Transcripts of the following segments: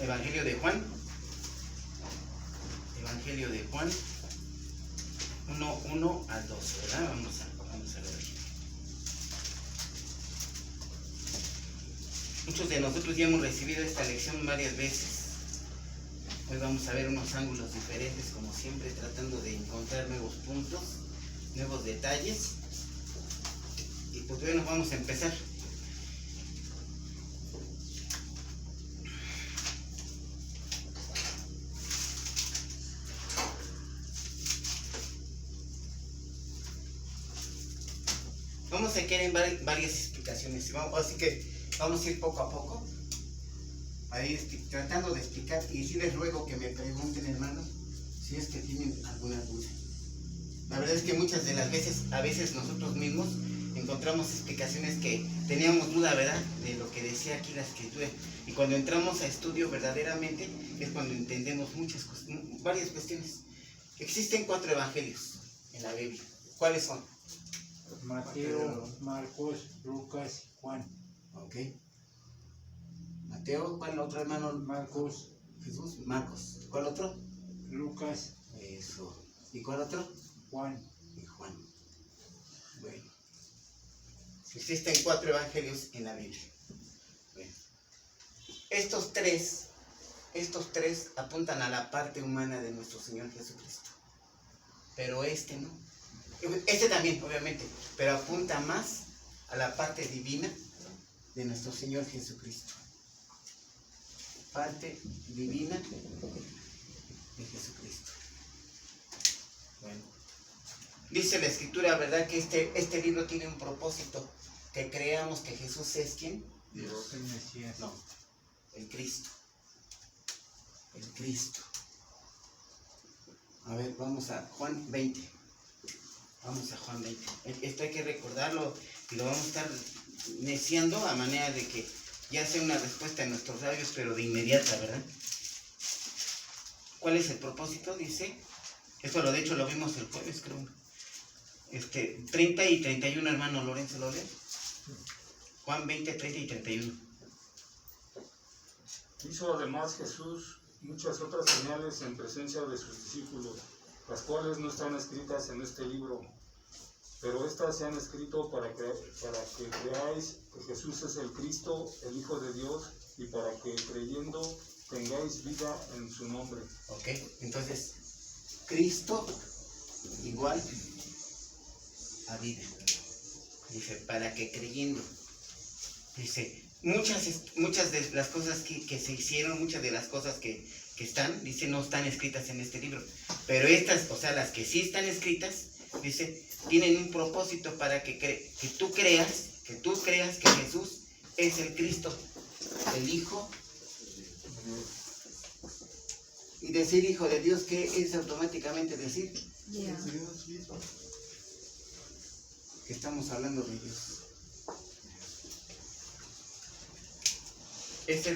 Evangelio de Juan. Evangelio de Juan 1 al 12, ¿verdad? Vamos a ver aquí. Muchos de nosotros ya hemos recibido esta lección varias veces. Hoy vamos a ver unos ángulos diferentes, como siempre, tratando de encontrar nuevos puntos, nuevos detalles. Y pues bueno, vamos a empezar. Vamos a querer varias explicaciones, así que vamos a ir poco a poco, a ir tratando de explicar, y sí les ruego que me pregunten, hermanos, si es que tienen alguna duda. La verdad es que muchas de las veces, a veces nosotros mismos encontramos explicaciones que teníamos duda, ¿verdad?, de lo que decía aquí la Escritura, y cuando entramos a estudio verdaderamente es cuando entendemos varias cuestiones. Existen 4 evangelios en la Biblia. ¿Cuáles son? Mateo, Marcos, Lucas, Juan. Ok. Mateo, ¿cuál otro, hermano? Marcos. Jesús, Marcos. ¿Cuál otro? Lucas. Eso. ¿Y cuál otro? Juan. Y Juan. Bueno. Existen 4 evangelios en la Biblia. Bueno. Estos tres apuntan a la parte humana de nuestro Señor Jesucristo. Pero este no. Este también, obviamente, pero apunta más a la parte divina de nuestro Señor Jesucristo. Parte divina de Jesucristo. Bueno, dice la Escritura, ¿verdad?, que este libro tiene un propósito, que creamos que Jesús es ¿quién? Dios. El Mesías. No, el Cristo. El Cristo. A ver, vamos a Juan 20. Vamos a Juan 20. Esto hay que recordarlo y lo vamos a estar neciando a manera de que ya sea una respuesta en nuestros labios, pero de inmediata, ¿verdad? ¿Cuál es el propósito? Dice, esto de hecho lo vimos el jueves, creo. 30 y 31, hermano Lorenzo, ¿lo lee? Juan 20, 30 y 31. Hizo además Jesús muchas otras señales en presencia de sus discípulos, las cuales no están escritas en este libro, pero estas se han escrito para que creáis que Jesús es el Cristo, el Hijo de Dios, y para que creyendo tengáis vida en su nombre. Ok, entonces, Cristo igual a vida. Dice, para que creyendo. Dice, muchas de las cosas que se hicieron, muchas de las cosas que están, dice, no están escritas en este libro. Pero estas, o sea, las que sí están escritas, dice, tienen un propósito para que tú creas que Jesús es el Cristo, el Hijo. Y decir Hijo de Dios, ¿qué es automáticamente decir? Yeah. Dios mismo. Que estamos hablando de Dios. Ese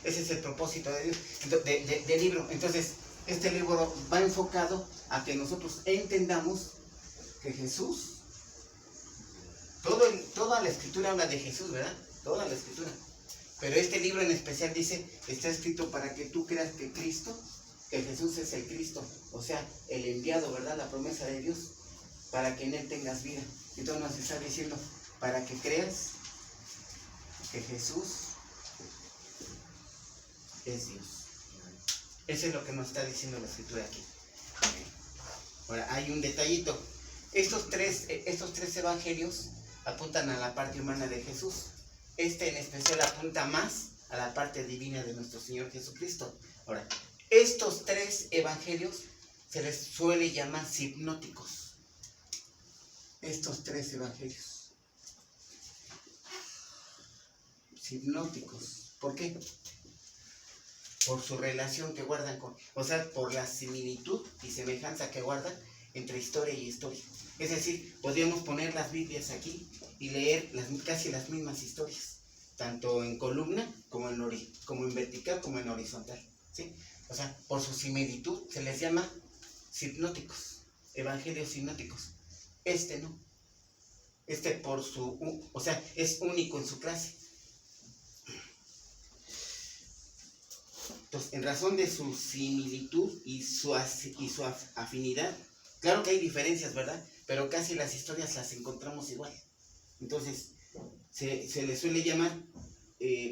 es el propósito del libro. Entonces, este libro va enfocado a que nosotros entendamos que Jesús, toda la Escritura habla de Jesús, ¿verdad? Toda la Escritura. Pero este libro en especial dice, está escrito para que tú creas que Cristo, que Jesús es el Cristo, o sea, el enviado, ¿verdad? La promesa de Dios, para que en Él tengas vida. Entonces nos está diciendo, para que creas que Jesús es Dios. Eso es lo que nos está diciendo la Escritura aquí. Ahora, hay un detallito. Estos tres evangelios apuntan a la parte humana de Jesús. Este en especial apunta más a la parte divina de nuestro Señor Jesucristo. Ahora, estos 3 evangelios se les suele llamar sinópticos. Estos 3 evangelios. Sinópticos. ¿Por qué? Por su relación que guardan por la similitud y semejanza que guardan entre historia y historia. Es decir, podríamos poner las Biblias aquí y leer casi las mismas historias, tanto en columna como en vertical como en horizontal, ¿sí? O sea, por su similitud se les llama sinópticos, evangelios sinópticos. Este no. Este es único en su clase. Entonces, en razón de su similitud y su afinidad, claro que hay diferencias, ¿verdad? Pero casi las historias las encontramos igual. Entonces, se les suele llamar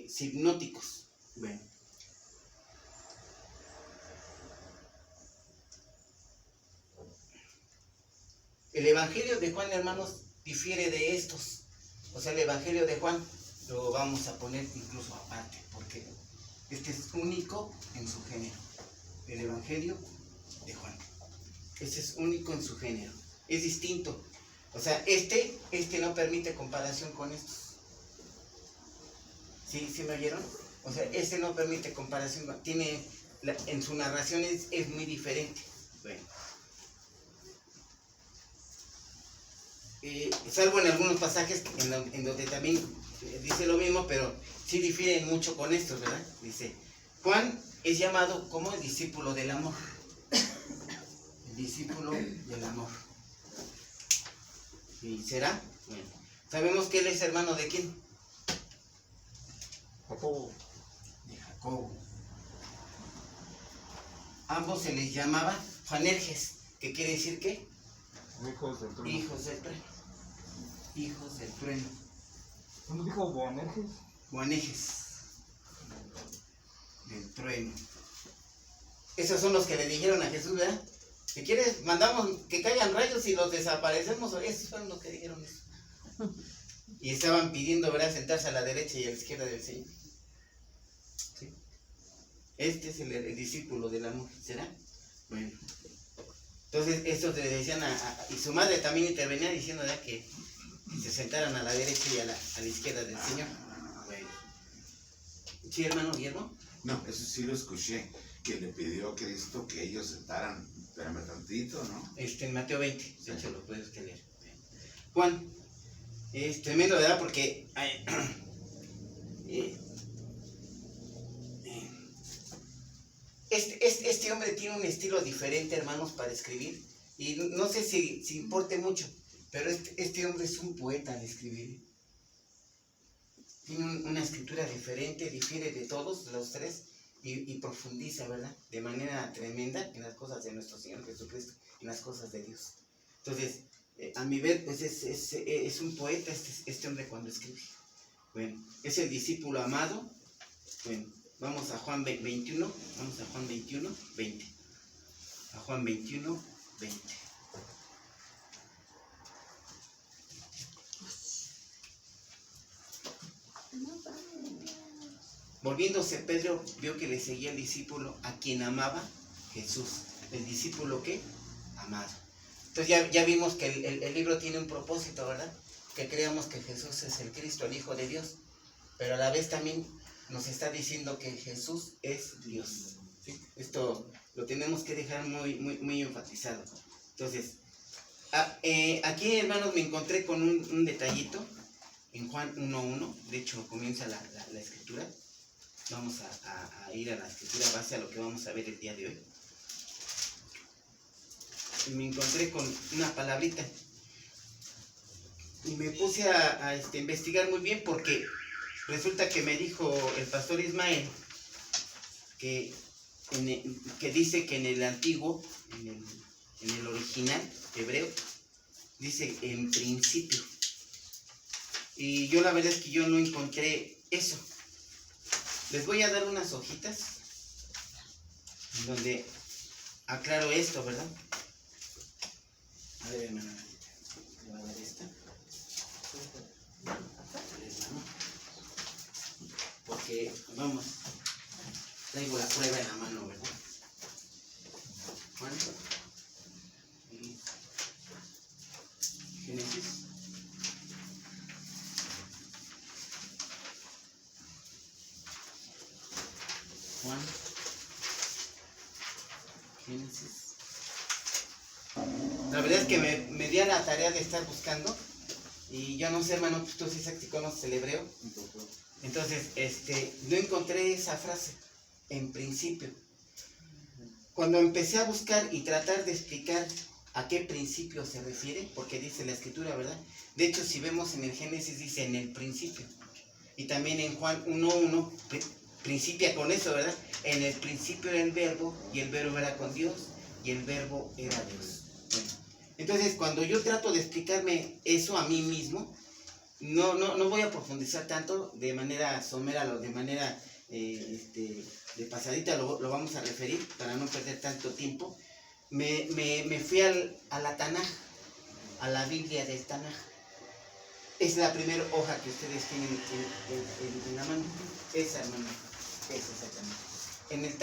sinópticos. Bueno. El Evangelio de Juan, hermanos, difiere de estos. O sea, el Evangelio de Juan lo vamos a poner incluso aparte, porque este es único en su género. El Evangelio de Juan. Este es único en su género. Es distinto. O sea, este no permite comparación con estos. ¿Sí me oyeron? O sea, este no permite comparación. En su narración es muy diferente. Bueno. Salvo en algunos pasajes en donde también dice lo mismo, pero sí difieren mucho con estos, ¿verdad? Dice, Juan es llamado como el discípulo del amor. El discípulo del amor. ¿Y será? Bueno, sabemos que él es hermano de ¿quién? Jacobo. De Jacobo. Ambos se les llamaba Juanerges, que quiere decir ¿qué? Hijos del trueno. Hijos del trueno. Hijos del trueno. ¿Cómo dijo Boanerges? Juanerges. Del trueno. Esos son los que le dijeron a Jesús, ¿verdad? Si quieres, mandamos que caigan rayos y los desaparecemos. Esos fueron los que dijeron eso. Y estaban pidiendo, ¿verdad?, sentarse a la derecha y a la izquierda del Señor. ¿Sí? Este es el discípulo del amor, ¿será? Bueno. Entonces, estos le decían y su madre también intervenía diciendo, ¿verdad?, que se sentaran a la derecha y a la izquierda del Señor. Bueno. ¿Sí, hermano Guillermo? No, eso sí lo escuché, que le pidió a Cristo que ellos sentaran, espérame tantito, ¿no? En Mateo 20, de hecho lo puedes leer. Juan, es tremendo, ¿verdad? Porque este hombre tiene un estilo diferente, hermanos, para escribir. Y no sé si importe mucho, pero este hombre es un poeta al escribir. Tiene una escritura diferente, difiere de todos los tres y profundiza, ¿verdad?, de manera tremenda en las cosas de nuestro Señor Jesucristo, en las cosas de Dios. Entonces, a mi ver, pues es un poeta este hombre cuando escribe. Bueno, es el discípulo amado. Bueno, vamos a Juan 21, vamos a Juan 21, 20. A Juan 21, 20. Volviéndose Pedro, vio que le seguía el discípulo a quien amaba Jesús. ¿El discípulo qué? Amado. Entonces ya vimos que el libro tiene un propósito, ¿verdad? Que creamos que Jesús es el Cristo, el Hijo de Dios. Pero a la vez también nos está diciendo que Jesús es Dios. ¿Sí? Esto lo tenemos que dejar muy enfatizado. Entonces, aquí, hermanos, me encontré con un detallito en Juan 1.1. De hecho, comienza la escritura. Vamos a ir a la escritura base a lo que vamos a ver el día de hoy. Y me encontré con una palabrita. Y me puse a investigar muy bien porque resulta que me dijo el pastor Ismael que dice que en el antiguo, en el original hebreo, dice en principio. Y yo la verdad es que yo no encontré eso. Les voy a dar unas hojitas en donde aclaro esto, ¿verdad? A ver, hermano, le voy a dar esta. Porque, vamos, traigo la prueba en la mano, ¿verdad? Juan. Génesis. Juan. Génesis. La verdad es que me di a la tarea de estar buscando. Y yo no sé, hermano, pues tú sí sabes si conoces el hebreo. Entonces, no encontré esa frase, en principio. Cuando empecé a buscar y tratar de explicar a qué principio se refiere, porque dice la escritura, ¿verdad? De hecho, si vemos en el Génesis, dice en el principio. Y también en Juan 1.1, principia con eso, ¿verdad? En el principio era el verbo, y el verbo era con Dios, y el verbo era Dios. Bueno, entonces, cuando yo trato de explicarme eso a mí mismo, no voy a profundizar tanto de manera somera, de manera de pasadita, lo vamos a referir para no perder tanto tiempo. Me fui a la Tanaj, a la Biblia del Tanaj. Es la primera hoja que ustedes tienen en la mano. Esa, hermano. Esa exactamente. En el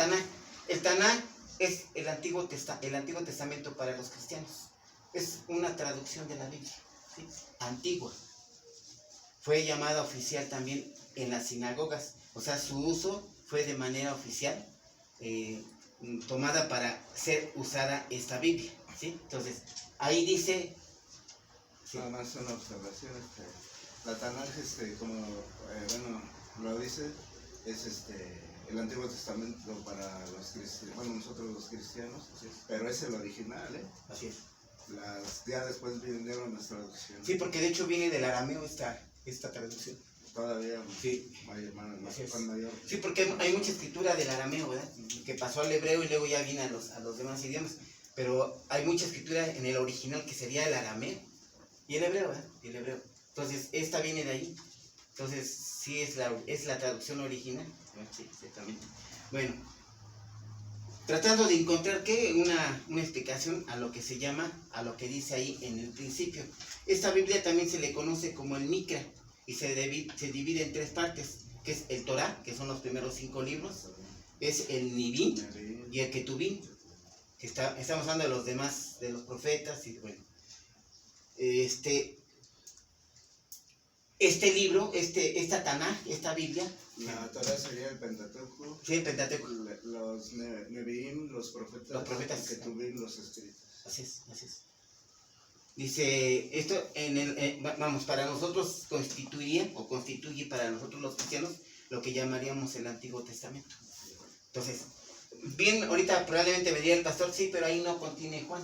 Tanaj es el Antiguo Testamento para los cristianos. Es una traducción de la Biblia, ¿sí? Antigua. Fue llamada oficial también en las sinagogas. O sea, su uso fue de manera oficial, tomada para ser usada esta Biblia, ¿sí? Entonces, ahí dice... Sí. Nada más una observación, la Tanaj, como bueno, lo dice, es el Antiguo Testamento para los cristianos, bueno, nosotros los cristianos, pero es el original, Así es. Ya después vinieron las traducciones. Sí, porque de hecho viene del arameo esta traducción. Todavía Sí. con mayor. Sí, porque hay mucha escritura del arameo, ¿verdad? Que pasó al hebreo y luego ya viene a los demás idiomas. Pero hay mucha escritura en el original que sería el arameo y el hebreo, ¿verdad? Y el hebreo. Entonces, esta viene de ahí. Entonces, sí es la traducción original. Sí, exactamente. Bueno, tratando de encontrar una explicación a lo que se llama, a lo que dice ahí en el principio. Esta Biblia también se le conoce como el Mikra y se divide en tres partes, que es el Torá, que son los primeros 5 libros, es el Nibín y el Ketubín, que estamos hablando de los demás, de los profetas y bueno. Este libro, esta Tanaj, esta Biblia. La Torah sería el Pentateuco. Sí, el Pentateuco. Los Nevi'im, los profetas. Y Ketubim, los escritos. Así es. Dice, esto para nosotros constituye para nosotros los cristianos lo que llamaríamos el Antiguo Testamento. Entonces, bien, ahorita probablemente me diría el pastor, sí, pero ahí no contiene Juan.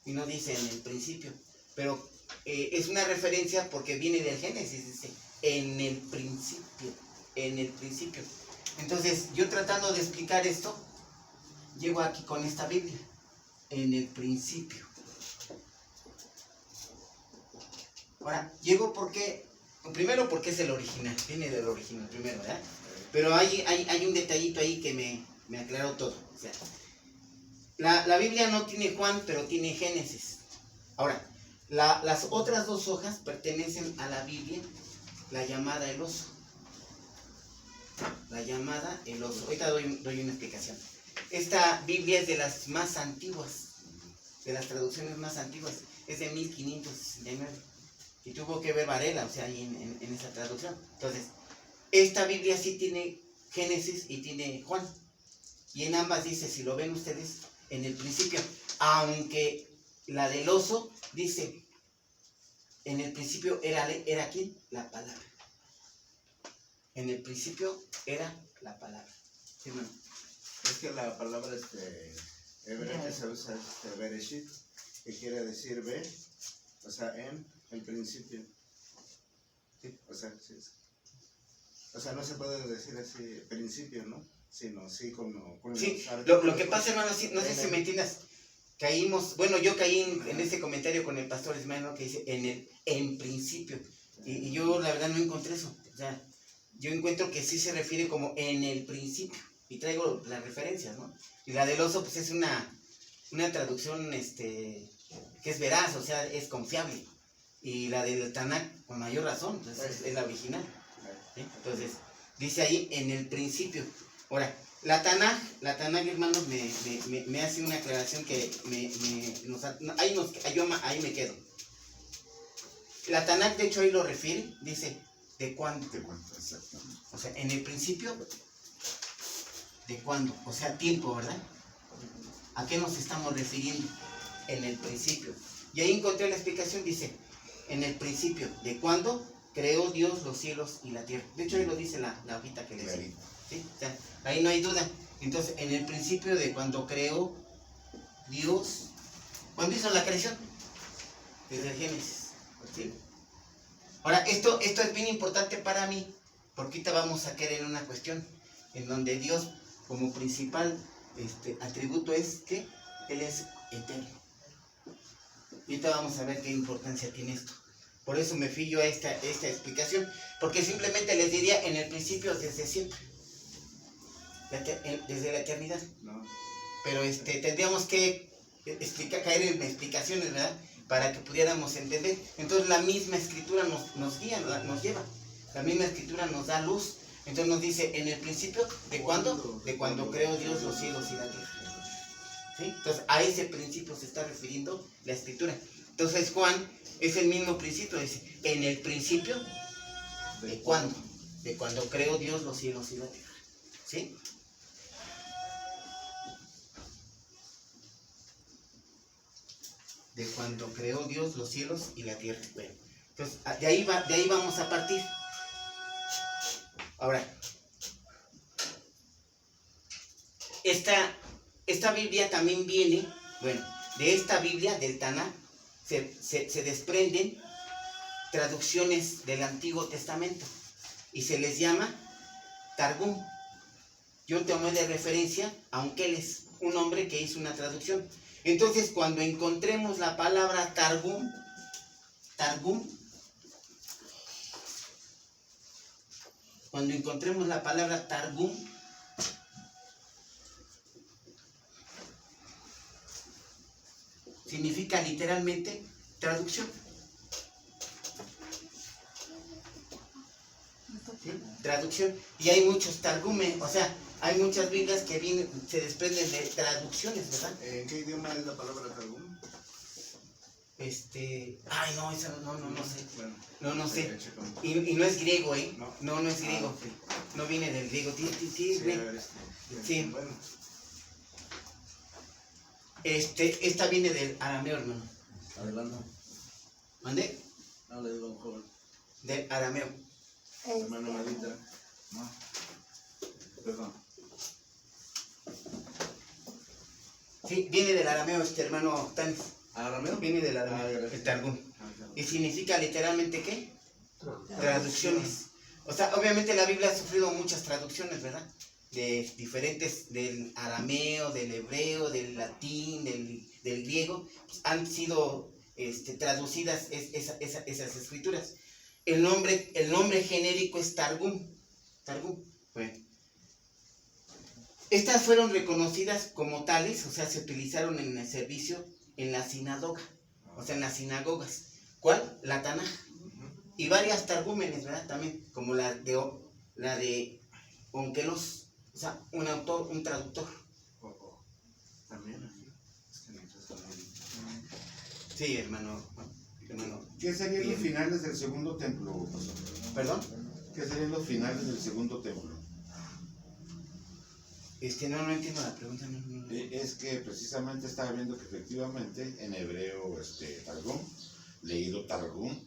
Y no dice en el principio. Pero es una referencia porque viene del Génesis, dice, en el principio. Entonces, yo tratando de explicar esto, llego aquí con esta Biblia, en el principio. Ahora, llego primero porque es el original, viene del original primero, ¿verdad? Pero hay un detallito ahí que me aclaró todo. O sea, la Biblia no tiene Juan, pero tiene Génesis. Ahora, las otras 2 hojas pertenecen a la Biblia, la llamada el oso. Ahorita doy una explicación. Esta Biblia es de las más antiguas, de las traducciones más antiguas. Es de 1569. Y tuvo que ver Varela, o sea, ahí en esa traducción. Entonces, esta Biblia sí tiene Génesis y tiene Juan. Y en ambas dice, si lo ven ustedes, en el principio. Aunque la del oso dice, en el principio era ¿quién? La palabra. En el principio era la palabra. ¿Sí, no? Es que la palabra hebrea que se usa es Bereshit, que quiere decir ve, o sea, en el principio. Sí, o sea, no se puede decir así principio, ¿no? Sino sí como sí, lo que pasa, hermano, no sé si me entiendas. Yo caí en ese comentario con el pastor Ismael, ¿no? Que dice en principio. Y yo la verdad no encontré eso. O sea, yo encuentro que sí se refiere como en el principio. Y traigo las referencias, ¿no? Y la del oso, pues es una traducción que es veraz, o sea, es confiable. Y la del Tanaj, con mayor razón, pues es la original. ¿Sí? Entonces, dice ahí en el principio. Ahora, la Tanaj, hermanos, me hace una aclaración que ahí me quedo. La Tanaj, de hecho, ahí lo refiere, dice, ¿de cuándo? Exactamente. O sea, en el principio, ¿de cuándo? O sea, tiempo, ¿verdad? ¿A qué nos estamos refiriendo? En el principio. Y ahí encontré la explicación, dice, en el principio, ¿de cuándo creó Dios los cielos y la tierra? De hecho, ahí lo dice la hojita que le decía. ¿Sí? O sea, ahí no hay duda. Entonces, en el principio de cuando creó Dios, ¿cuándo hizo la creación? Desde el Génesis. ¿Sí? Ahora, esto es bien importante para mí, porque ahorita vamos a caer en una cuestión. en donde Dios como principal atributo es que Él es eterno. Y ahorita vamos a ver qué importancia tiene esto. Por eso me fui yo a esta explicación, porque simplemente les diría en el principio desde siempre, desde la eternidad. No. Pero tendríamos que caer en explicaciones, ¿verdad? Para que pudiéramos entender. Entonces la misma escritura nos guía, nos lleva. La misma escritura nos da luz. Entonces nos dice, en el principio, ¿de cuándo? De cuando creó Dios los cielos y la tierra. ¿Sí? Entonces a ese principio se está refiriendo la escritura. Entonces Juan es el mismo principio, dice, en el principio, ¿de cuándo? De cuando creó Dios los cielos y la tierra. ¿Sí? De cuando creó Dios los cielos y la tierra. Bueno, entonces de ahí vamos a partir. Ahora, esta Biblia también viene, bueno, de esta Biblia, del Tanakh, se desprenden traducciones del Antiguo Testamento y se les llama Targum. Yo tomé de referencia a Onkeles, un hombre que hizo una traducción. Entonces, cuando encontremos la palabra Targum, cuando encontremos la palabra Targum, significa literalmente traducción. ¿Sí? Traducción. Y hay muchos Targumes, o sea, hay muchas Biblias que se desprenden de traducciones, ¿verdad? ¿En qué idioma es la palabra Targum? Ay, no, esa no sé. Bueno, No sé. checamos. Y no es griego, ¿eh? No. No es griego. Ok. No viene del griego. Sí, Sí, es a griego. ver, Sí. Bueno, Esta viene del arameo, hermano. adelante. ¿Mande? No le digo a un joven. Del arameo. Hermano Madita. No. Perdón. Sí, viene del arameo, hermano Tanis. ¿Arameo? Viene del Ah, arameo, gracias. el Targum. Ah, Y significa literalmente ¿qué? Traducciones. O sea, obviamente la Biblia ha sufrido muchas traducciones, ¿verdad? De diferentes, del arameo, del hebreo, del latín, del griego, pues, han sido traducidas esas escrituras. El nombre genérico es Targum. Bueno. Estas fueron reconocidas como tales, o sea, se utilizaron en el servicio en la sinagoga, o sea, en las sinagogas. ¿Cuál? La Tanaj. Y varias targúmenes, ¿verdad? También, como la de Onkelos, o sea, un autor, un traductor. También aquí. Es que necesitas también. Sí, hermano. ¿Qué serían los finales del segundo templo, pastor? ¿Perdón? ¿Qué serían los finales del segundo templo? No entiendo la pregunta. No. Es que precisamente estaba viendo que efectivamente en hebreo Targum, leído Targum,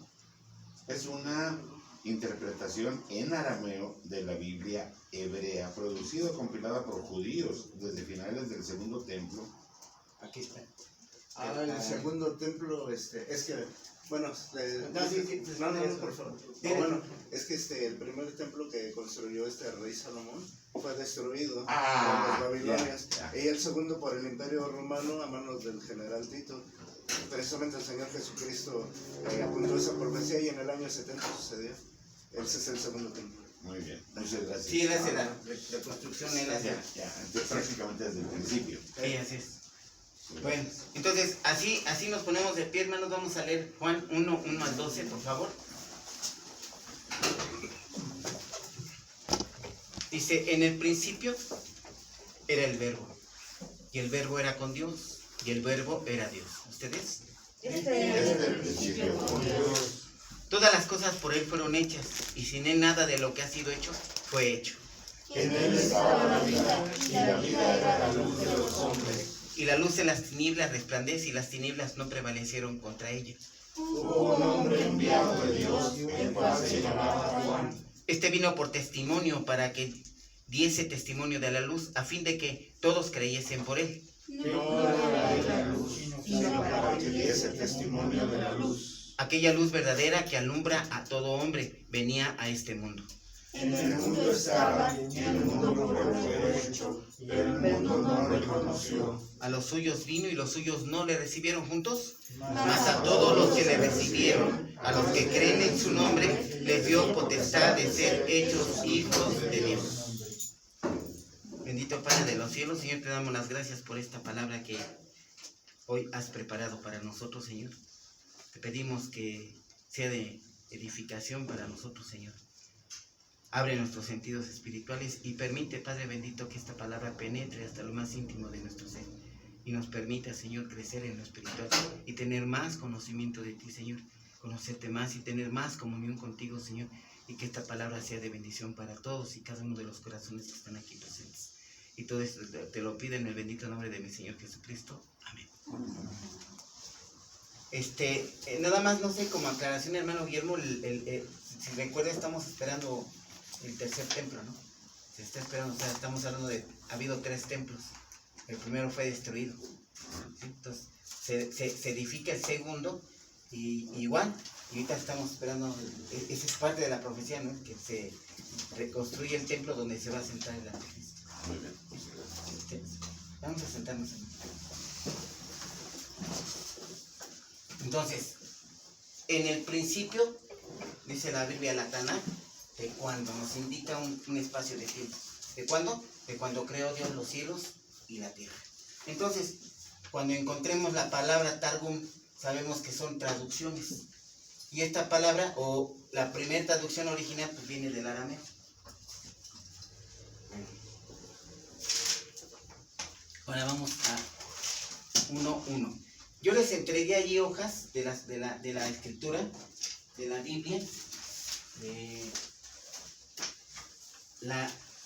es una interpretación en arameo de la Biblia hebrea, producida o compilada por judíos desde finales del segundo templo. Aquí está. El segundo templo, es que, bueno, No, sí, no, por favor. Dile. Bueno, es que el primer templo que construyó rey Salomón fue destruido Ah, por los babilonios. ya. Y el segundo por el Imperio Romano a manos del general Tito. Precisamente el Señor Jesucristo apuntó esa profecía y en el año 70 sucedió. Ese es el segundo templo. Muy bien, muchas gracias. Sí, él hace la reconstrucción, él hace. Ya, entonces prácticamente desde el principio. Sí, así es. Bueno, entonces así nos ponemos de pie, hermanos. Vamos a leer Juan 1 al 12, por favor. Dice, en el principio era el verbo, y el verbo era con Dios, y el verbo era Dios. ¿Ustedes? Desde el principio con Dios. Todas las cosas por Él fueron hechas, y sin Él nada de lo que ha sido hecho fue hecho. En él estaba la vida, y la vida era la luz de los hombres. Y la luz de las tinieblas resplandece, y las tinieblas no prevalecieron contra ella. Hubo un hombre enviado de Dios, el cual se llamaba Juan. Este vino por testimonio para que diese testimonio de la luz, a fin de que todos creyesen por Él. No era él la luz, sino para que diese testimonio de la luz. Aquella luz verdadera que alumbra a todo hombre venía a este mundo. En el mundo estaba, y el mundo por conoció. A los suyos vino y los suyos no le recibieron juntos. Mas Mas a todos los que le recibieron, a los que creen en su nombre, les dio potestad de ser hechos hijos de Dios. Bendito Padre de los cielos, Señor, te damos las gracias por esta palabra que hoy has preparado para nosotros, Señor. Te pedimos que sea de edificación para nosotros, Señor. Abre nuestros sentidos espirituales y permite, Padre bendito, que esta palabra penetre hasta lo más íntimo de nuestro ser y nos permita, Señor, crecer en lo espiritual y tener más conocimiento de ti, Señor, conocerte más y tener más comunión contigo, Señor, y que esta palabra sea de bendición para todos y cada uno de los corazones que están aquí presentes. Y todo esto te lo pido en el bendito nombre de mi Señor Jesucristo. Amén. Nada más, no sé, como aclaración, hermano Guillermo, si recuerda, estamos esperando el tercer templo, ¿no? Se está esperando, o sea, estamos hablando de, ha habido 3 templos, el primero fue destruido, ¿sí? Entonces se edifica el segundo, y igual, y ahorita estamos esperando, esa es parte de la profecía, ¿no? Que se reconstruye el templo donde se va a sentar el anticristo. Muy bien, muchas gracias. Vamos a sentarnos en... Entonces, en el principio, dice la Biblia, la Tanaj, de cuando nos indica un espacio de tiempo. ¿De cuándo? De cuando creó Dios los cielos y la tierra. Entonces, cuando encontremos la palabra Targum, sabemos que son traducciones. Y esta palabra, o la primera traducción original, pues viene del arameo. Ahora vamos a 1:1. Yo les entregué allí hojas de la escritura, de la Biblia,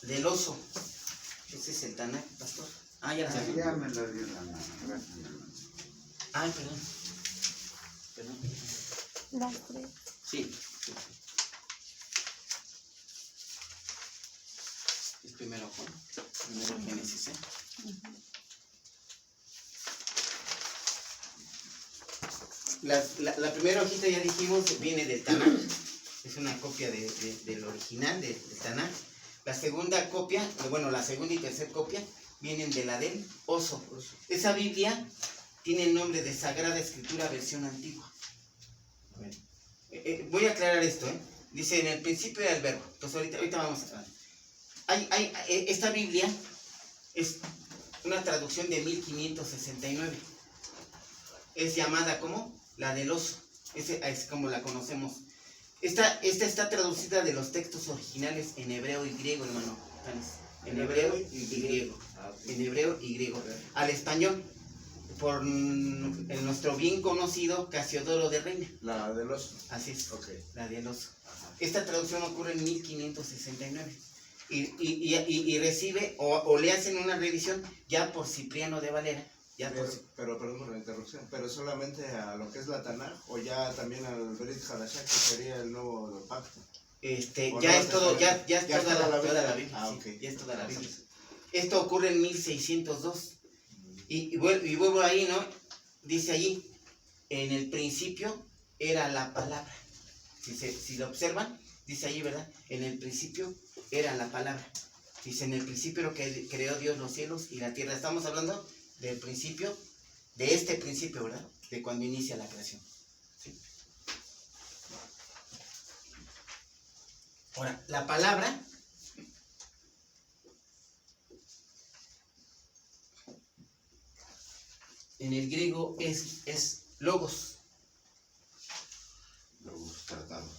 del oso. Ese es el Tanaj, pastor. Ah, ya la saqué. Ya me la dio la mano. Gracias, hermano. Ay, perdón. Perdón. Las 3. Sí. Es primero Juan, primero Génesis, ¿eh? La primera hojita, ya dijimos, viene del Tanaj. Es una copia del original, del Tanaj. La segunda copia, bueno, la segunda y tercera copia vienen de la del oso. Esa Biblia tiene el nombre de Sagrada Escritura versión antigua. Voy a aclarar esto, ¿eh? Dice, en el principio era el verbo. Entonces ahorita vamos a aclarar. Esta Biblia es una traducción de 1569. Es llamada como la del oso. Es como la conocemos. Esta está traducida de los textos originales en hebreo y griego, hermano. En hebreo y griego. En hebreo y griego. Al español, por nuestro bien conocido Casiodoro de Reina. La del oso. Así es. Ok. La del oso. Esta traducción ocurre en 1569. Y recibe, o le hacen una revisión ya por Cipriano de Valera. Pero perdón por la interrupción, pero solamente a lo que es la Tanaj o ya también al Brit Hadashah, que sería el nuevo pacto. Ya es todo, ya es toda la Biblia. Ah, Sí, ok. ya es toda la Biblia. Esto ocurre en 1602. Y vuelvo ahí, ¿no? Dice allí, en el principio era la palabra. Si lo observan, dice allí, ¿verdad? En el principio era la palabra. Dice, en el principio lo que creó Dios los cielos y la tierra. Estamos hablando del principio, de este principio, ¿verdad? De cuando inicia la creación. ¿Sí? Ahora, la palabra en el griego es logos. Logos tratado.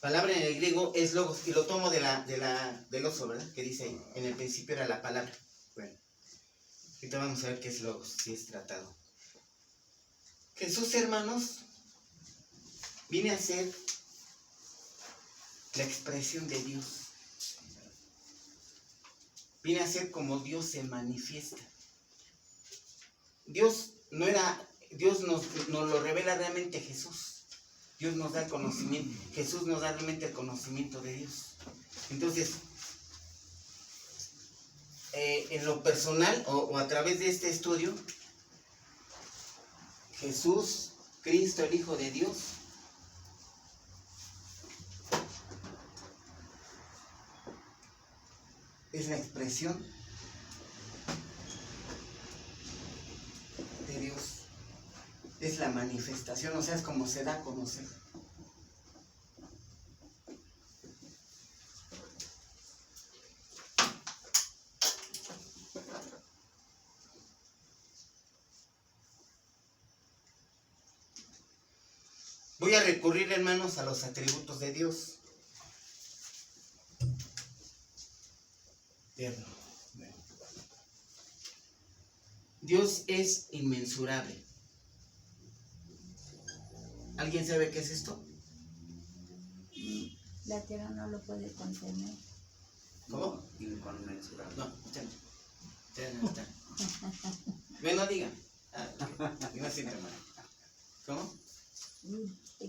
Palabra en el griego es logos, y lo tomo del oso, ¿verdad? Que dice ahí, en el principio era la palabra. Bueno, ahorita vamos a ver qué es logos, si es tratado. Jesús, hermanos, viene a ser la expresión de Dios. Viene a ser como Dios se manifiesta. Dios nos lo revela realmente Jesús. Dios nos da el conocimiento, Jesús nos da realmente el conocimiento de Dios. Entonces, en lo personal o a través de este estudio, Jesús, Cristo, el Hijo de Dios, es la expresión de Dios. Es la manifestación, o sea, es como se da a conocer. Voy a recurrir, hermanos, a los atributos de Dios. Bien. Dios es inmensurable. ¿Alguien sabe qué es esto? La tierra no lo puede contener. ¿Cómo? Inconmensurable. No, usted no está. Bueno, diga. No siento mal. ¿Cómo?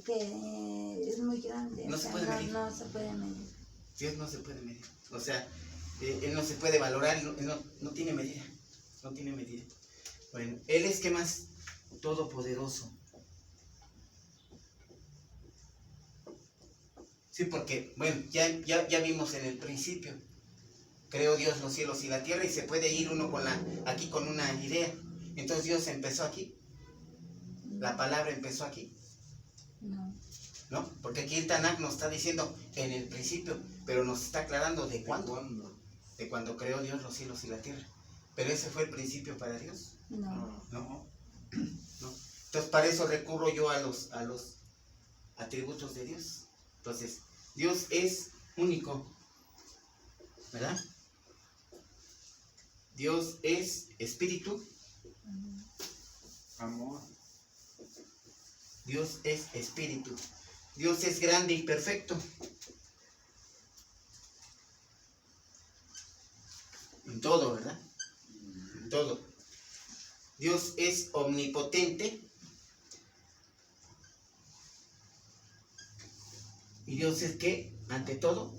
Que es muy grande. No o se sea, puede medir. No se puede medir. Dios no se puede medir. O sea, Él no se puede valorar, Él no tiene medida. No tiene medida. Bueno, Él es, ¿qué más? Todopoderoso. Sí, porque, bueno, ya vimos en el principio. Creó Dios los cielos y la tierra y se puede ir uno aquí con una idea. Entonces Dios empezó aquí. La palabra empezó aquí. No. ¿No? Porque aquí el Tanakh nos está diciendo en el principio, pero nos está aclarando de cuándo. De cuando creó Dios los cielos y la tierra. Pero ese fue el principio para Dios. No. No. Entonces para eso recurro yo a los atributos de Dios. Entonces, Dios es único, ¿verdad? Dios es espíritu. Amor. Dios es espíritu. Dios es grande y perfecto. En todo, ¿verdad? En todo. Dios es omnipotente. Y Dios es ¿qué? Ante todo,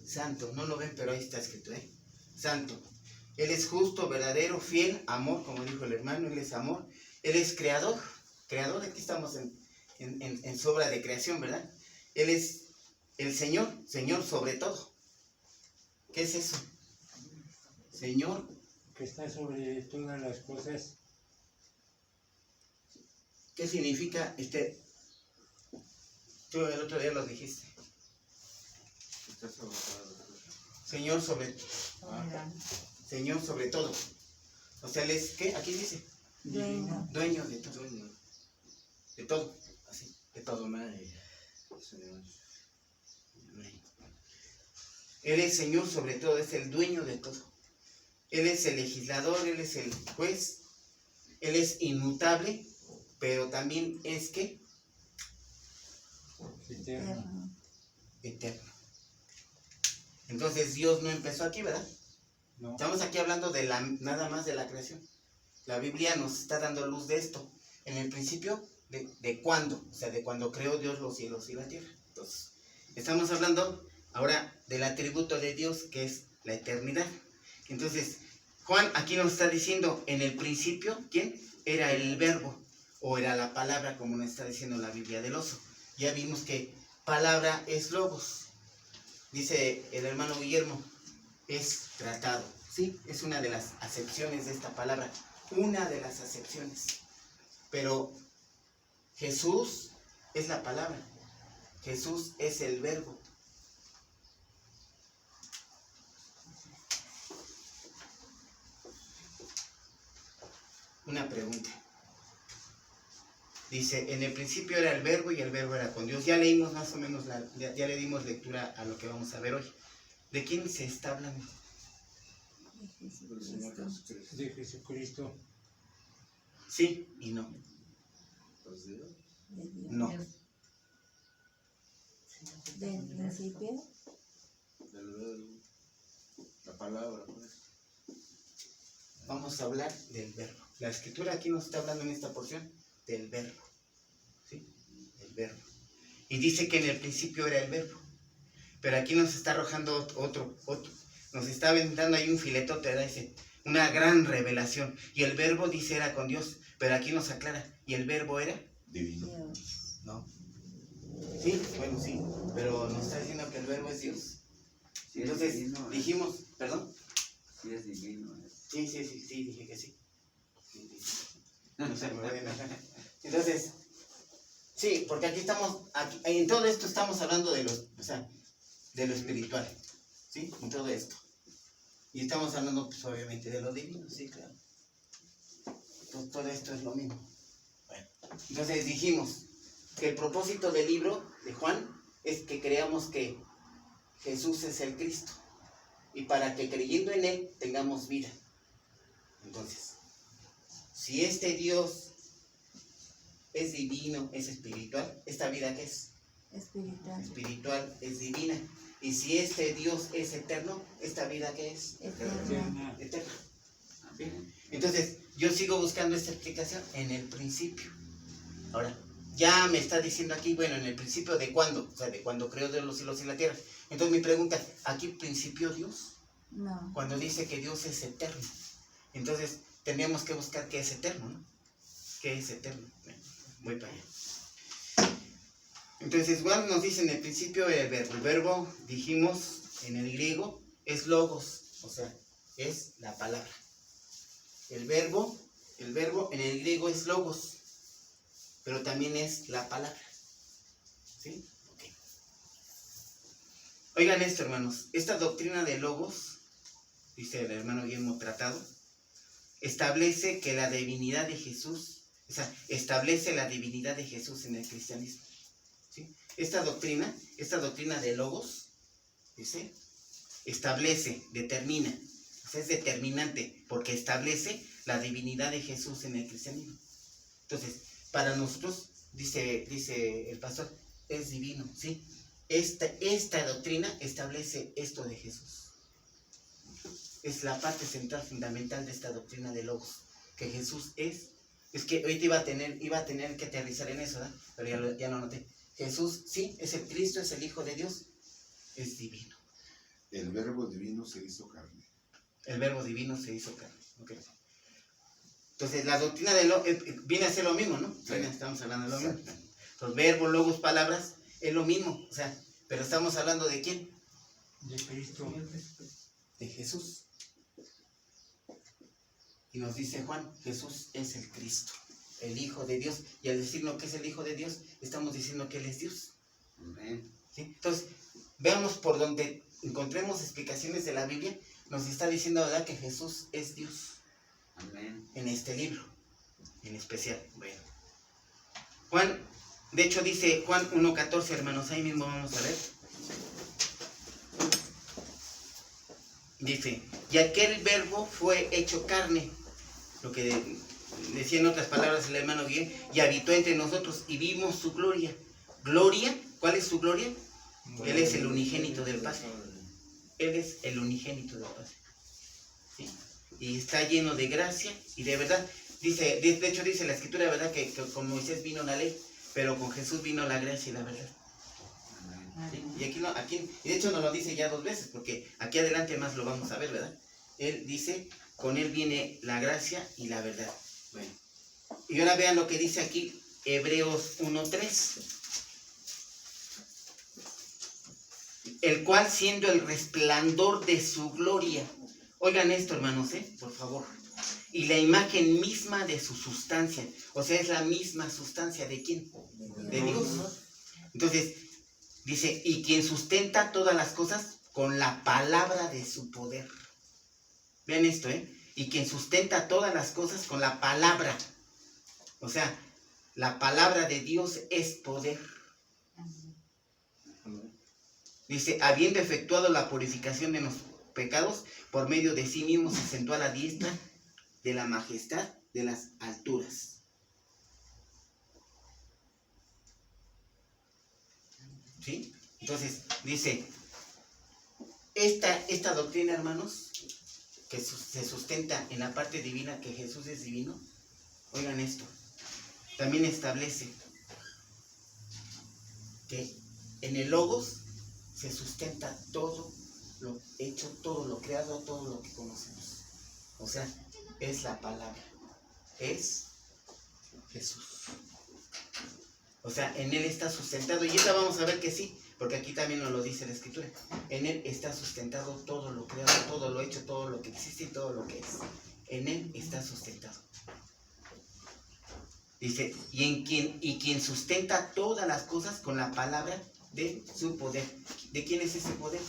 santo. No lo ven, pero ahí está escrito, ¿eh? Santo. Él es justo, verdadero, fiel, amor, como dijo el hermano, Él es amor. Él es creador. Creador, aquí estamos en su obra de creación, ¿verdad? Él es el Señor, Señor sobre todo. ¿Qué es eso? Señor. Que está sobre todas las cosas. ¿Qué significa Tú el otro día lo dijiste. Está sobre todas las cosas. Señor sobre todo. O sea, Él es, ¿qué? Aquí dice. Dueño. Dueño de todo. De todo. Así, de todo. Señor. Él es Señor sobre todo, es el dueño de todo. Él es el legislador, Él es el juez. Él es inmutable, pero también es ¿qué? Eterno. Eterno. Entonces Dios no empezó aquí, ¿verdad? No. Estamos aquí hablando de nada más de la creación. La Biblia nos está dando luz de esto. En el principio, ¿de cuándo? O sea, de cuando creó Dios los cielos y la tierra. Entonces, estamos hablando ahora del atributo de Dios, que es la eternidad. Entonces, Juan aquí nos está diciendo, en el principio, ¿quién? Era el verbo, o era la palabra, como nos está diciendo la Biblia del oso. Ya vimos que palabra es logos. Dice el hermano Guillermo, es tratado. Sí, es una de las acepciones de esta palabra. Una de las acepciones. Pero Jesús es la palabra. Jesús es el verbo. Una pregunta. Dice, en el principio era el verbo y el verbo era con Dios. Ya leímos más o menos, ya le dimos lectura a lo que vamos a ver hoy. ¿De quién se está hablando? Del Señor Jesucristo. De Jesucristo. Sí y no. ¿Los digo? De Dios. No. Del principio. Del verbo. La palabra, pues. Vamos a hablar del verbo. La escritura aquí nos está hablando en esta porción del verbo. ¿Sí? El verbo. Y dice que en el principio era el verbo. Pero aquí nos está arrojando otro. Nos está aventando ahí un filetote, ¿verdad? Dice, una gran revelación. Y el verbo dice era con Dios. Pero aquí nos aclara. ¿Y el verbo era? Divino. Dios. No. Sí, bueno, sí. Pero nos está diciendo que el verbo es Dios. Si es Entonces, divino, dijimos, ¿perdón? Si es divino. Sí, dije que sí. No se me vayan a dejar. Entonces, sí, porque aquí estamos, en todo esto estamos hablando de de lo espiritual, ¿sí? En todo esto. Y estamos hablando, pues, obviamente, de lo divino, sí, claro. Entonces, todo esto es lo mismo. Bueno, entonces dijimos que el propósito del libro de Juan es que creamos que Jesús es el Cristo. Y para que creyendo en Él tengamos vida. Entonces, si este Dios es divino, es espiritual, ¿esta vida qué es? Espiritual. Espiritual, es divina. Y si este Dios es eterno, ¿esta vida qué es? Eterna. Eterna. ¿Sí? Entonces, yo sigo buscando esta explicación en el principio. Ahora, ya me está diciendo aquí, bueno, en el principio ¿de cuándo? O sea, de cuando creó Dios los cielos y la tierra. Entonces mi pregunta, ¿aquí principió Dios? No. Cuando dice que Dios es eterno. Entonces, tendríamos que buscar qué es eterno, ¿no? ¿Qué es eterno? Bueno, voy para allá. Entonces, igual nos dice en el principio el verbo. El verbo, dijimos, en el griego, es logos, o sea, es la palabra. El verbo en el griego es logos, pero también es la palabra. ¿Sí? Ok. Oigan esto, hermanos. Esta doctrina de logos, dice el hermano Guillermo Tratado, establece que la divinidad de Jesús, o sea, establece la divinidad de Jesús en el cristianismo. ¿Sí? Esta doctrina de logos, dice, establece, determina, o sea, es determinante, porque establece la divinidad de Jesús en el cristianismo. Entonces, para nosotros, dice el pastor, es divino, ¿sí? Esta doctrina establece esto de Jesús. Es la parte central, fundamental de esta doctrina de logos, que Jesús es que ahorita iba a tener que aterrizar en eso, ¿verdad? Pero ya lo noté. Jesús, sí, es el Cristo, es el Hijo de Dios, es divino. El verbo divino se hizo carne. El verbo divino se hizo carne, ok. Entonces, la doctrina de viene a ser lo mismo, ¿no? Sí. Bueno, estamos hablando de lo mismo. Los verbos, logos, palabras, es lo mismo, o sea, pero estamos hablando ¿de quién? De Cristo. De Jesús. Y nos dice Juan, Jesús es el Cristo, el Hijo de Dios. Y al decirnos que es el Hijo de Dios, estamos diciendo que Él es Dios. Amén. ¿Sí? Entonces, veamos por donde encontremos explicaciones de la Biblia, nos está diciendo, ¿verdad?, que Jesús es Dios. Amén. En este libro, en especial. Bueno. Juan, de hecho dice Juan 1:14, hermanos, ahí mismo vamos a ver. Dice, y aquel verbo fue hecho carne, lo que decía en otras palabras el hermano Guillén, y habitó entre nosotros y vimos su gloria. ¿Gloria? ¿Cuál es su gloria? Él es el unigénito del Padre. Él es el unigénito del Padre. ¿Sí? Y está lleno de gracia y de verdad. Dice, de hecho dice la Escritura, ¿verdad?, que con Moisés vino la ley, pero con Jesús vino la gracia y la verdad. ¿Sí? Y aquí, y de hecho nos lo dice ya 2 veces, porque aquí adelante más lo vamos a ver, ¿verdad? Él dice, con él viene la gracia y la verdad. Bueno, y ahora vean lo que dice aquí Hebreos 1:3. El cual siendo el resplandor de su gloria. Oigan esto, hermanos, por favor. Y la imagen misma de su sustancia. O sea, es la misma sustancia ¿de quién? De Dios. Entonces, dice, y quien sustenta todas las cosas con la palabra de su poder. Vean esto, y quien sustenta todas las cosas con la palabra. O sea, la palabra de Dios es poder. Dice, habiendo efectuado la purificación de los pecados, por medio de sí mismo se sentó a la diestra de la majestad de las alturas. ¿Sí? Entonces, dice, esta doctrina, hermanos, que se sustenta en la parte divina, que Jesús es divino, oigan esto, también establece que en el Logos se sustenta todo lo hecho, todo lo creado, todo lo que conocemos. O sea, es la palabra, es Jesús. O sea, en él está sustentado. Y ahorita vamos a ver que sí, porque aquí también nos lo dice la Escritura. En Él está sustentado todo lo creado, todo lo hecho, todo lo que existe y todo lo que es. En Él está sustentado. Dice, y quien sustenta todas las cosas con la palabra de su poder. ¿De quién es ese poder?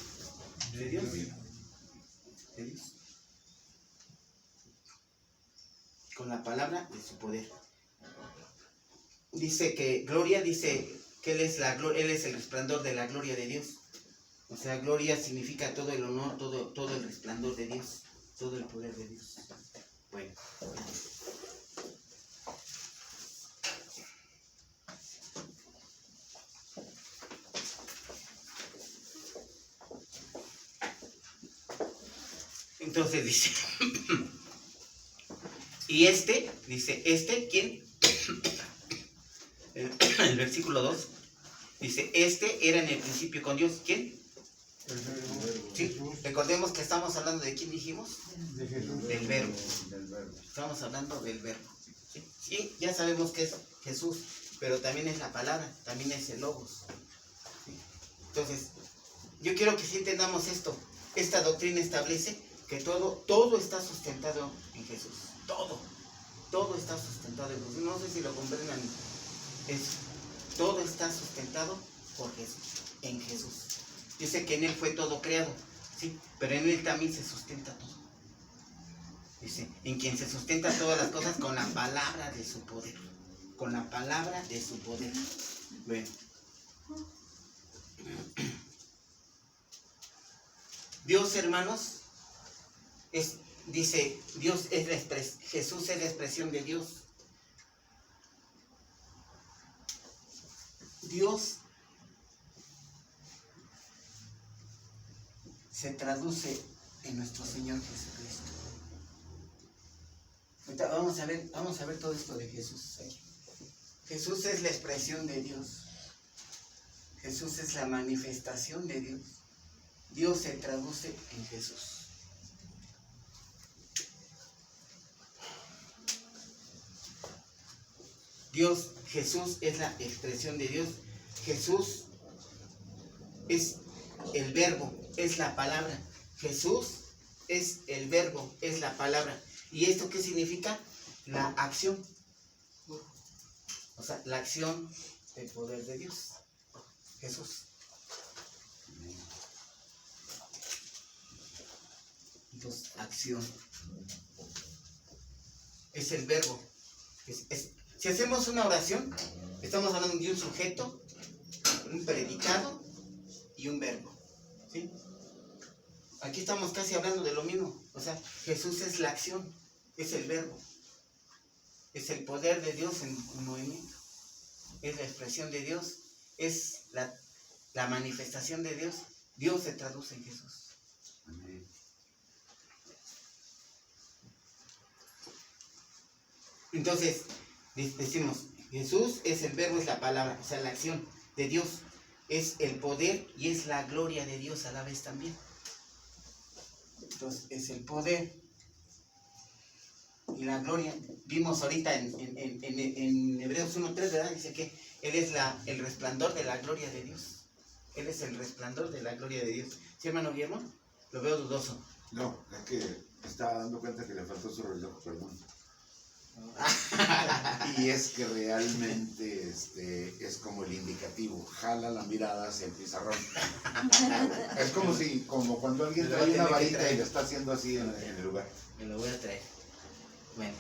De Dios. De Dios. Con la palabra de su poder. Dice que gloria, dice que Él es el resplandor de la gloria de Dios. O sea, gloria significa todo el honor, todo el resplandor de Dios, todo el poder de Dios. Bueno. Entonces dice, y dice, ¿quién? El versículo 2 dice, era en el principio con Dios. ¿Quién? Sí, recordemos que estamos hablando de quién dijimos. De Jesús. Del verbo. Del verbo. Estamos hablando del verbo. ¿Sí? Sí, ya sabemos que es Jesús, pero también es la palabra, también es el logos. ¿Sí? Entonces, yo quiero que sí entendamos esto. Esta doctrina establece que todo está sustentado en Jesús. Todo está sustentado en Jesús. No sé si lo comprendan eso. Todo está sustentado por Jesús, en Jesús. Dice que en Él fue todo creado, ¿sí? Pero en Él también se sustenta todo. Dice, en quien se sustenta todas las cosas con la palabra de su poder. Con la palabra de su poder. Bueno. Dios, hermanos, dice, Jesús es la expresión de Dios. Dios se traduce en nuestro Señor Jesucristo. Ahorita vamos a ver todo esto de Jesús. Jesús es la expresión de Dios. Jesús es la manifestación de Dios. Dios se traduce en Jesús. Jesús es la expresión de Dios. Jesús es el verbo, es la palabra. Jesús es el verbo, es la palabra. ¿Y esto qué significa? La acción. O sea, la acción del poder de Dios. Jesús. Entonces, acción. Es el verbo. Si hacemos una oración, estamos hablando de un sujeto, un predicado y un verbo. ¿Sí? Aquí estamos casi hablando de lo mismo. O sea, Jesús es la acción, es el verbo. Es el poder de Dios en un movimiento. Es la expresión de Dios, es la manifestación de Dios. Dios se traduce en Jesús. Amén. Entonces, decimos, Jesús es el verbo, es la palabra, o sea, la acción de Dios. Es el poder y es la gloria de Dios a la vez también. Entonces, es el poder y la gloria. Vimos ahorita en Hebreos 1:3, ¿verdad? Dice que Él es el resplandor de la gloria de Dios. Él es el resplandor de la gloria de Dios. ¿Sí, hermano Guillermo? Lo veo dudoso. No, es que estaba dando cuenta que le faltó su reloj, perdón. Y es que realmente es como el indicativo, jala la mirada hacia el pizarrón. Es como cuando alguien trae una varita y lo está haciendo así en el lugar. Me lo voy a traer. Bueno,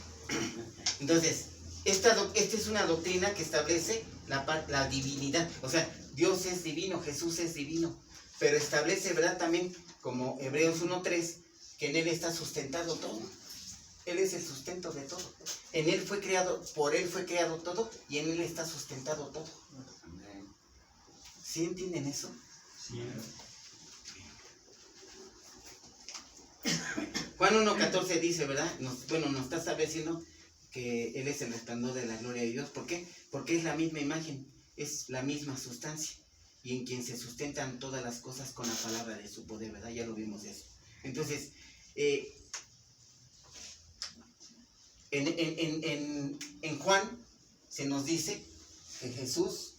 entonces, esta es una doctrina que establece la divinidad. O sea, Dios es divino, Jesús es divino, pero establece, ¿verdad? También, como Hebreos 1:3, que en Él está sustentado todo. Él es el sustento de todo. En Él fue creado, por Él fue creado todo y en Él está sustentado todo. Amén. ¿Sí entienden eso? Sí. Juan 1:14 dice, ¿verdad? Nos está estableciendo que Él es el resplandor de la gloria de Dios. ¿Por qué? Porque es la misma imagen, es la misma sustancia. Y en quien se sustentan todas las cosas con la palabra de su poder, ¿verdad? Ya lo vimos eso. Entonces, en Juan se nos dice que Jesús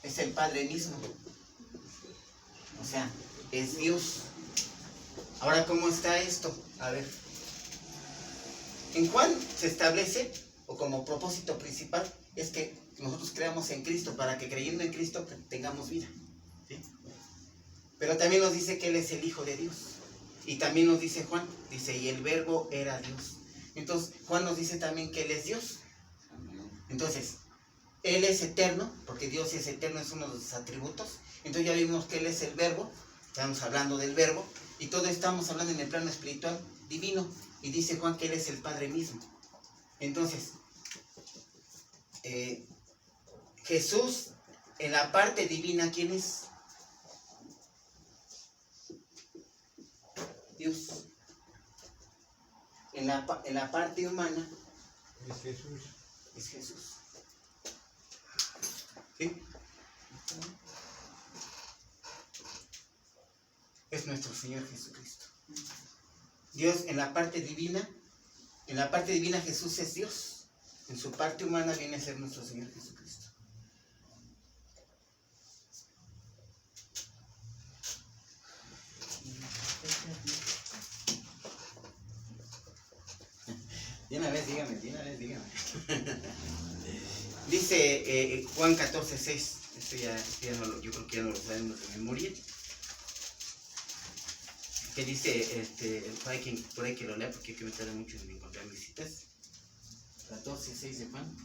es el Padre mismo. O sea, es Dios. Ahora, ¿cómo está esto? A ver. En Juan se establece, o como propósito principal, es que nosotros creamos en Cristo, para que creyendo en Cristo tengamos vida. ¿Sí? Pero también nos dice que Él es el Hijo de Dios. Y también nos dice Juan, dice, y el Verbo era Dios. Entonces, Juan nos dice también que Él es Dios. Entonces, Él es eterno, porque Dios es eterno, es uno de sus atributos. Entonces ya vimos que Él es el Verbo, estamos hablando del Verbo, y todo estamos hablando en el plano espiritual divino. Y dice Juan que Él es el Padre mismo. Entonces, Jesús, en la parte divina, ¿quién es? Dios. En la parte humana Es Jesús. es Jesús. ¿Sí? Es nuestro Señor Jesucristo. Dios en la parte divina Jesús es Dios. En su parte humana viene a ser nuestro Señor Jesucristo. De una vez dígame. Dice Juan 14:6. Esto ya no lo, yo creo que ya no lo sabemos de memoria. Que dice, por ahí que lo lea, porque hay que me tarda mucho en encontrar mis citas. 14:6 de Juan.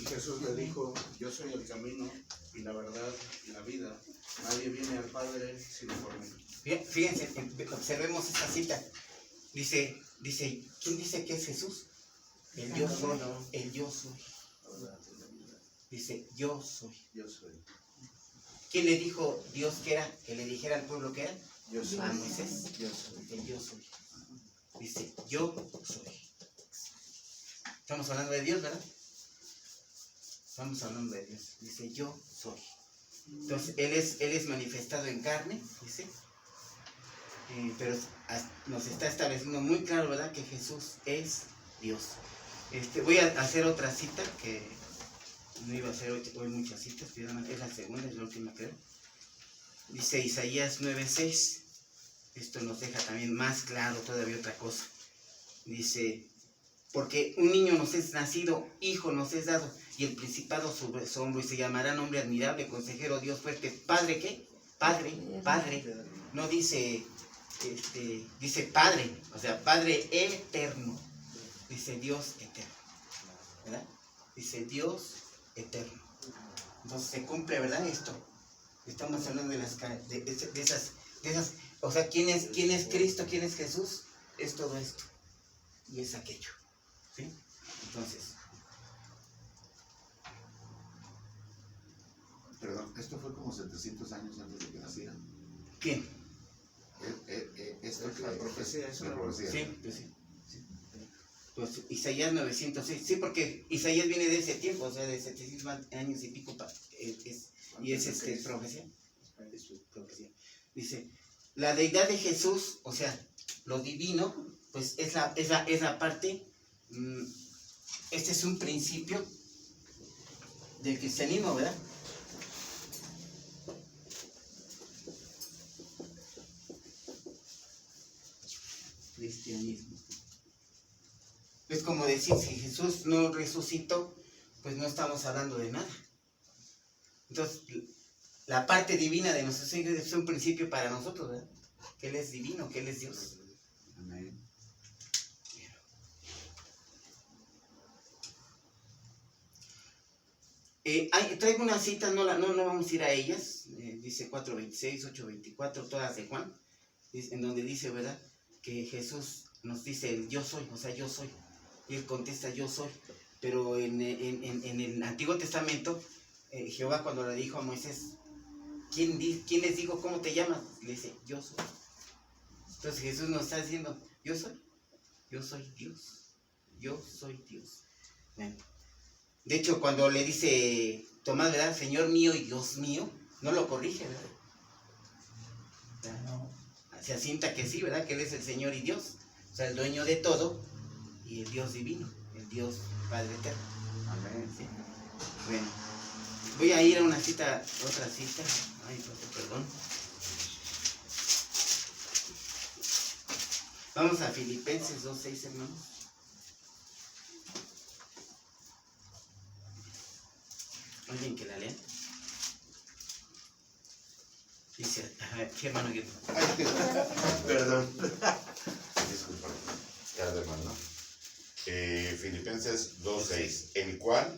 Y Jesús le dijo, yo soy el camino y la verdad y la vida. Nadie viene al Padre sino por mí. Fíjense, observemos esta cita. Dice, ¿quién dice que es Jesús? El yo soy, el yo soy. Dice, yo soy. Yo soy. ¿Quién le dijo Dios que era? Que le dijera al pueblo que era. Yo soy. A Moisés. Yo soy. El yo soy. Dice, yo soy. Estamos hablando de Dios, ¿verdad? Estamos hablando de Dios. Dice, yo soy. Entonces, Él es manifestado en carne, dice. Pero nos está estableciendo muy claro, ¿verdad? Que Jesús es Dios. Voy a hacer otra cita, que no iba a hacer hoy muchas citas, pero es la segunda, es la última, creo. Dice Isaías 9:6. Esto nos deja también más claro todavía otra cosa. Dice, porque un niño nos es nacido, hijo nos es dado, y el principado sobre su hombro, y se llamará nombre admirable, consejero, Dios fuerte. ¿Padre qué? Padre. No dice, dice Padre, o sea, Padre eterno. Dice Dios eterno, ¿verdad? Dice Dios eterno. Entonces se cumple, ¿verdad? Esto. Estamos hablando de esas, o sea, ¿quién es Cristo? ¿Quién es Jesús? Es todo esto. Y es aquello. ¿Sí? Entonces. Perdón, esto fue como 700 años antes de que nacieran. ¿Quién? Esto La profecía es la una profecía. Sí, pues sí. Pues Isaías 906. Sí, porque Isaías viene de ese tiempo, o sea, de 700 años y pico. Y es profecía. Es profecía. Dice, la deidad de Jesús, o sea, lo divino, pues es la parte. Este es un principio del cristianismo, ¿verdad? Cristianismo. Es como decir, si Jesús no resucitó, pues no estamos hablando de nada. Entonces, la parte divina de nuestro Señor es un principio para nosotros, ¿verdad? Que Él es divino, que Él es Dios. Amén. Traigo unas citas, no vamos a ir a ellas. Dice 4:26, 8:24, todas de Juan, en donde dice, ¿verdad? Que Jesús nos dice el yo soy, o sea, yo soy. Y Él contesta, yo soy. Pero en el Antiguo Testamento, Jehová cuando le dijo a Moisés, ¿quién les dijo cómo te llamas? Le dice, yo soy. Entonces Jesús nos está diciendo, yo soy Dios. Yo soy Dios. Bueno. De hecho, cuando le dice Tomás, ¿verdad? Señor mío y Dios mío, no lo corrige, ¿verdad? No. Se asienta que sí, ¿verdad? Que Él es el Señor y Dios. O sea, el dueño de todo y el Dios divino, el Dios Padre eterno. Amén. Sí. Bueno, voy a ir a una cita, otra cita. Ay, perdón. Vamos a Filipenses 2:6, hermanos. ¿Alguien que la lea? Dice, ¿qué hermano que? Perdón. Disculpa. Ya, hermano. Filipenses 2:6, el cual,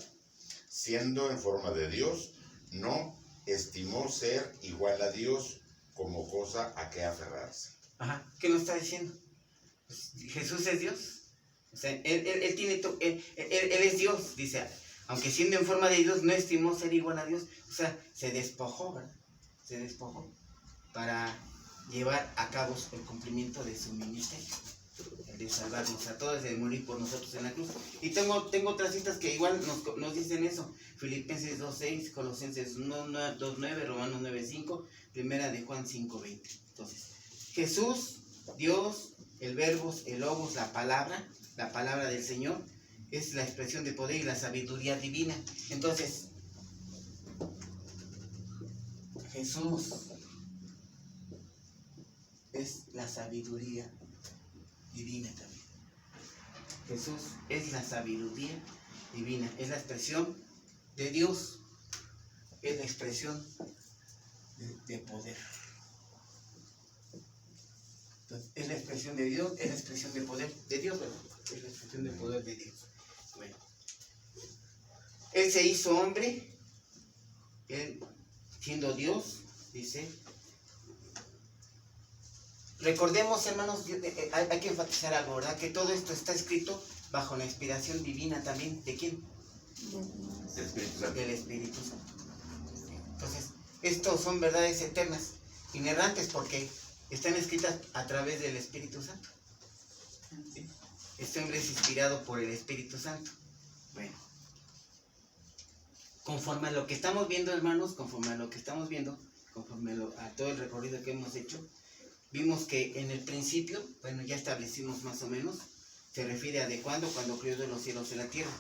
siendo en forma de Dios, no estimó ser igual a Dios como cosa a que aferrarse. Ajá, ¿qué nos está diciendo? Pues, Jesús es Dios. O sea, él tiene él es Dios, dice, aunque siendo en forma de Dios, no estimó ser igual a Dios. O sea, se despojó, ¿verdad? Se despojó para llevar a cabo el cumplimiento de su ministerio, de salvarnos a todos, de morir por nosotros en la cruz. Y tengo otras citas que igual nos dicen eso. Filipenses 2:6, Colosenses 2:9, Romanos 9:5, Primera de Juan 5:20. Entonces, Jesús, Dios, el Verbo, el Logos, la palabra del Señor, es la expresión de poder y la sabiduría divina. Entonces, Jesús es la sabiduría divina también. Jesús es la sabiduría divina, es la expresión de Dios, es la expresión de poder. Entonces, es la expresión de Dios, es la expresión de poder de Dios, ¿verdad? Es la expresión de poder de Dios. Bueno, Él se hizo hombre, Él siendo Dios, dice. Recordemos, hermanos, hay que enfatizar algo, ¿verdad? Que todo esto está escrito bajo la inspiración divina también. ¿De quién? El Espíritu Santo. Del Espíritu Santo. Entonces, estos son verdades eternas, inerrantes, porque están escritas a través del Espíritu Santo. ¿Sí? Este hombre es inspirado por el Espíritu Santo. Bueno, conforme a lo que estamos viendo, hermanos, conforme a todo el recorrido que hemos hecho, vimos que en el principio, bueno, ya establecimos más o menos, se refiere a de cuando crió de los cielos y la tierra.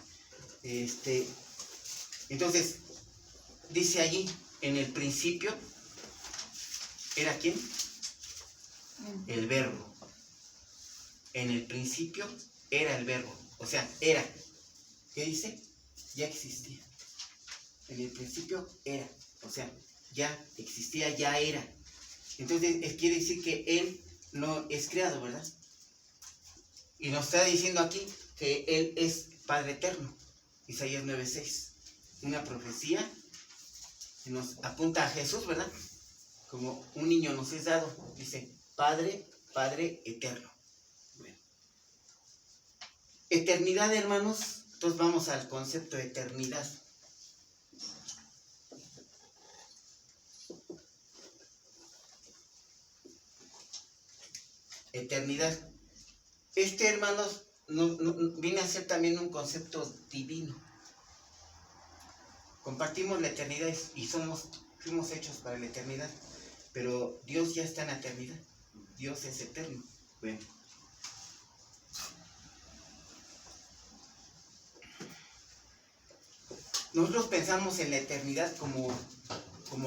Entonces, dice allí, en el principio, ¿era quién? El Verbo. En el principio era el Verbo. O sea, era. ¿Qué dice? Ya existía. En el principio era. O sea, ya existía, ya era. Entonces, quiere decir que Él no es creado, ¿verdad? Y nos está diciendo aquí que Él es Padre Eterno. Isaías 9:6. Una profecía que nos apunta a Jesús, ¿verdad? Como un niño nos es dado. Dice, Padre Eterno. Bueno. Eternidad, hermanos. Entonces vamos al concepto de eternidad. Eternidad. Hermanos, viene a ser también un concepto divino. Compartimos la eternidad y fuimos hechos para la eternidad, pero Dios ya está en la eternidad. Dios es eterno. Bueno. Nosotros pensamos en la eternidad como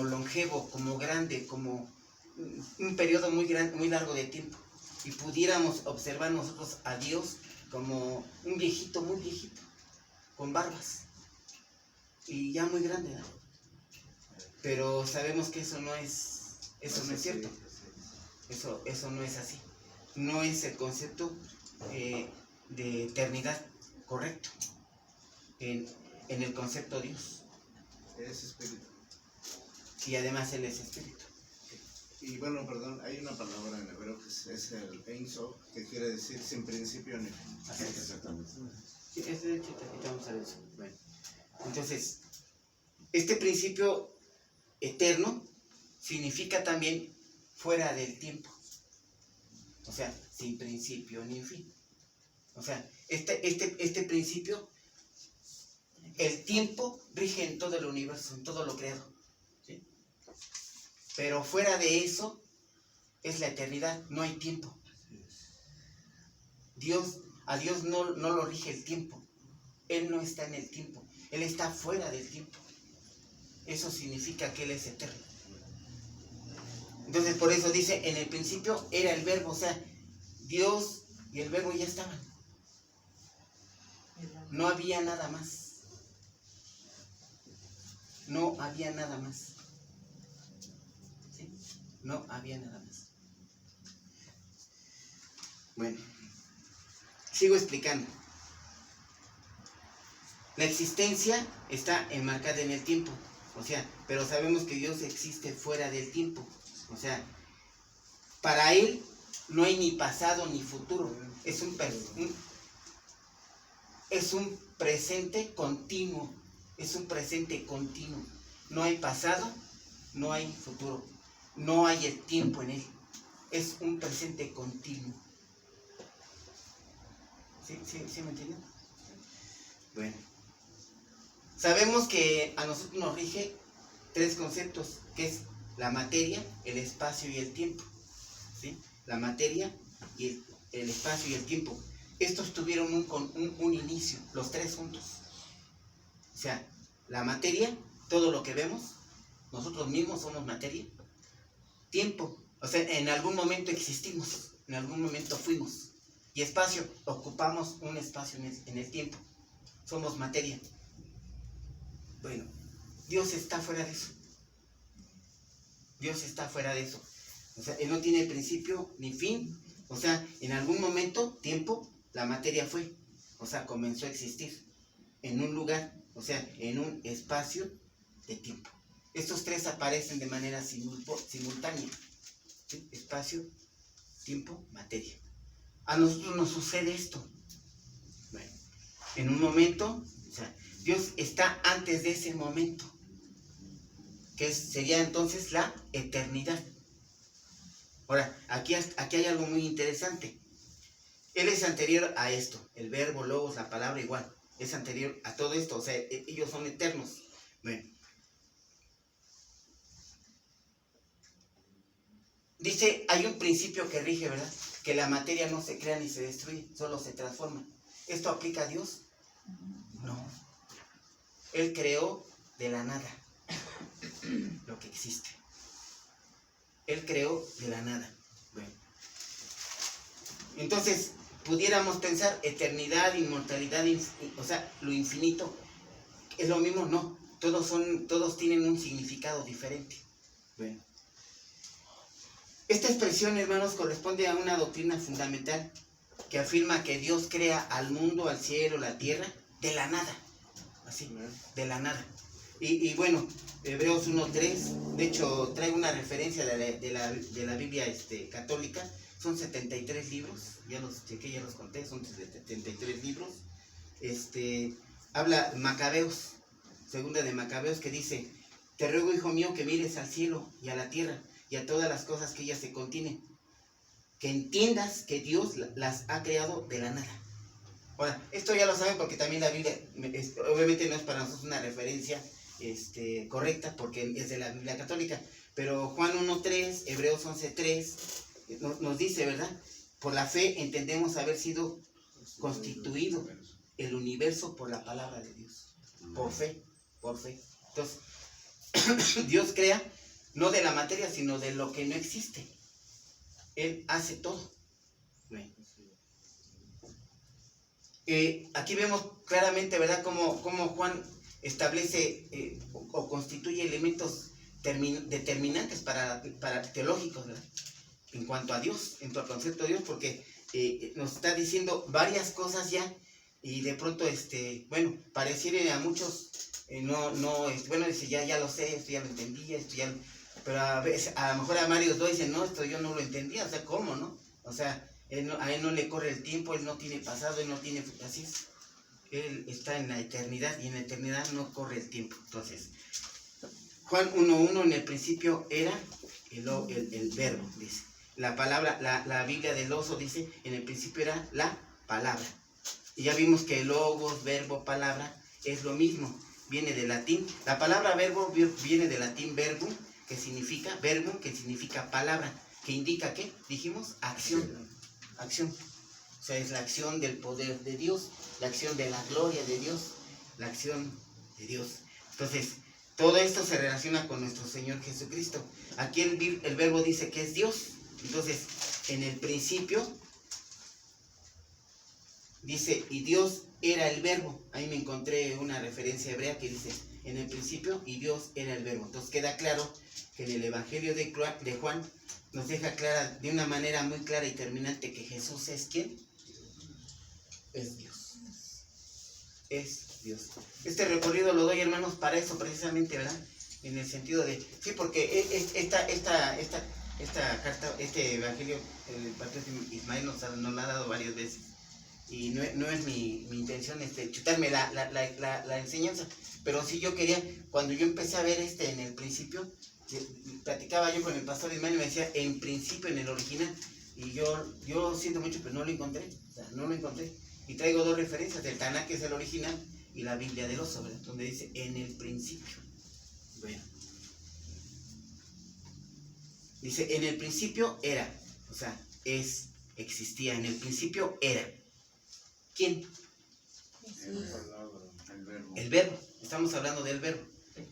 longevo, como grande, como un periodo muy largo de tiempo. Y pudiéramos observar nosotros a Dios como un viejito, muy viejito, con barbas. Y ya muy grande, ¿no? Pero sabemos que eso no es cierto. Eso no es así. No es el concepto de eternidad correcto en el concepto de Dios. Es espíritu. Y además Él es espíritu. Y bueno, perdón, hay una palabra en hebreo que es el Ein Sof, que quiere decir sin principio ni fin. Así es. Exactamente. Sí, de hecho, vamos a ver eso. Bueno, entonces, este principio eterno significa también fuera del tiempo. O sea, sin principio ni fin. O sea, este principio, el tiempo rige en todo el universo, en todo lo creado. ¿Sí? Pero fuera de eso es la eternidad, no hay tiempo. A Dios no lo rige el tiempo. Él no está en el tiempo, Él está fuera del tiempo. Eso significa que Él es eterno. Entonces por eso dice, en el principio era el verbo, o sea, Dios y el verbo ya estaban. No había nada más. No había nada más. ¿Sí? No había nada más. Bueno, sigo explicando. La existencia está enmarcada en el tiempo, o sea, pero sabemos que Dios existe fuera del tiempo, o sea, para Él no hay ni pasado ni futuro, es un presente continuo, es un presente continuo, no hay pasado, no hay futuro, no hay el tiempo en Él, es un presente continuo. ¿Sí me entienden? Bueno. Sabemos que a nosotros nos rige tres conceptos, que es la materia, el espacio y el tiempo. ¿Sí? La materia, y el espacio y el tiempo. Estos tuvieron un inicio, los tres juntos. O sea, la materia, todo lo que vemos, nosotros mismos somos materia. Tiempo, o sea, en algún momento existimos, en algún momento fuimos. Y espacio, ocupamos un espacio en el tiempo. Somos materia. Bueno, Dios está fuera de eso. Dios está fuera de eso. O sea, Él no tiene principio ni fin. O sea, en algún momento, tiempo, la materia fue. O sea, comenzó a existir en un lugar, o sea, en un espacio de tiempo. Estos tres aparecen de manera simultánea. ¿Sí? Espacio, tiempo, materia. A nosotros nos sucede esto. Bueno, en un momento, o sea, Dios está antes de ese momento, que sería entonces la eternidad. Ahora, aquí hay algo muy interesante. Él es anterior a esto, el verbo, logos, la palabra igual, es anterior a todo esto, o sea, ellos son eternos. Bueno. Dice, hay un principio que rige, ¿verdad? Que la materia no se crea ni se destruye, solo se transforma. ¿Esto aplica a Dios? No. Él creó de la nada lo que existe. Él creó de la nada. Bueno. Entonces, pudiéramos pensar eternidad, inmortalidad, o sea, lo infinito. ¿Es lo mismo? No. Todos tienen un significado diferente. Bueno. Esta expresión, hermanos, corresponde a una doctrina fundamental que afirma que Dios crea al mundo, al cielo, la tierra, de la nada. Así, de la nada. Y bueno, Hebreos 1.3, de hecho, traigo una referencia de la Biblia católica. Son 73 libros, ya los chequé, ya los conté, son 73 libros. Habla Macabeos, segunda de Macabeos, que dice: te ruego, hijo mío, que mires al cielo y a la tierra y a todas las cosas que ellas se contienen, que entiendas que Dios las ha creado de la nada. Ahora, esto ya lo saben porque también la Biblia, obviamente no es para nosotros una referencia correcta porque es de la Biblia católica, pero Juan 1.3, Hebreos 11.3 nos dice, ¿verdad? Por la fe entendemos haber sido constituido el universo por la palabra de Dios. Por fe, por fe. Entonces, Dios crea no de la materia, sino de lo que no existe. Él hace todo. Bueno. Aquí vemos claramente, ¿verdad?, cómo Juan establece o constituye elementos determinantes para teológicos, ¿verdad?, en cuanto a Dios, en cuanto al concepto de Dios, porque nos está diciendo varias cosas ya, y de pronto, bueno, pareciera a muchos, bueno, dice, ya lo sé, esto ya lo entendía, esto ya, pero a veces, a lo mejor a varios lo dicen, no, esto yo no lo entendía, o sea, ¿cómo, no? O sea, a él no le corre el tiempo, él no tiene pasado, él no tiene, así es, él está en la eternidad, y en la eternidad no corre el tiempo. Entonces, Juan 1.1, en el principio era el verbo, dice. La palabra, la Biblia del oso dice, en el principio era la palabra. Y ya vimos que logos, verbo, palabra, es lo mismo, viene del latín. La palabra verbo viene del latín verbum, que significa palabra, que indica, ¿qué? Dijimos, acción. Acción. O sea, es la acción del poder de Dios, la acción de la gloria de Dios, la acción de Dios. Entonces, todo esto se relaciona con nuestro Señor Jesucristo. Aquí el verbo dice que es Dios. Entonces, en el principio, dice, y Dios era el verbo. Ahí me encontré una referencia hebrea que dice, en el principio, y Dios era el verbo. Entonces queda claro que en el Evangelio de Juan nos deja clara, de una manera muy clara y terminante, que Jesús es ¿quién? Es Dios. Es Dios. Este recorrido lo doy, hermanos, para eso precisamente, ¿verdad? En el sentido de, sí, porque esta carta, este Evangelio, el patriarca Ismael nos lo ha dado varias veces. Y no es mi intención chutarme la enseñanza, pero sí yo quería, cuando yo empecé a ver en el principio, platicaba yo con el pastor Ismael y me decía, en principio, en el original, y yo siento mucho, pero no lo encontré, o sea, no lo encontré. Y traigo dos referencias, el Tanakh, que es el original, y la Biblia del Oso, ¿verdad? Donde dice, en el principio. Bueno. Dice, en el principio era, o sea, existía, en el principio era. ¿Quién? El verbo. El verbo. Estamos hablando del verbo.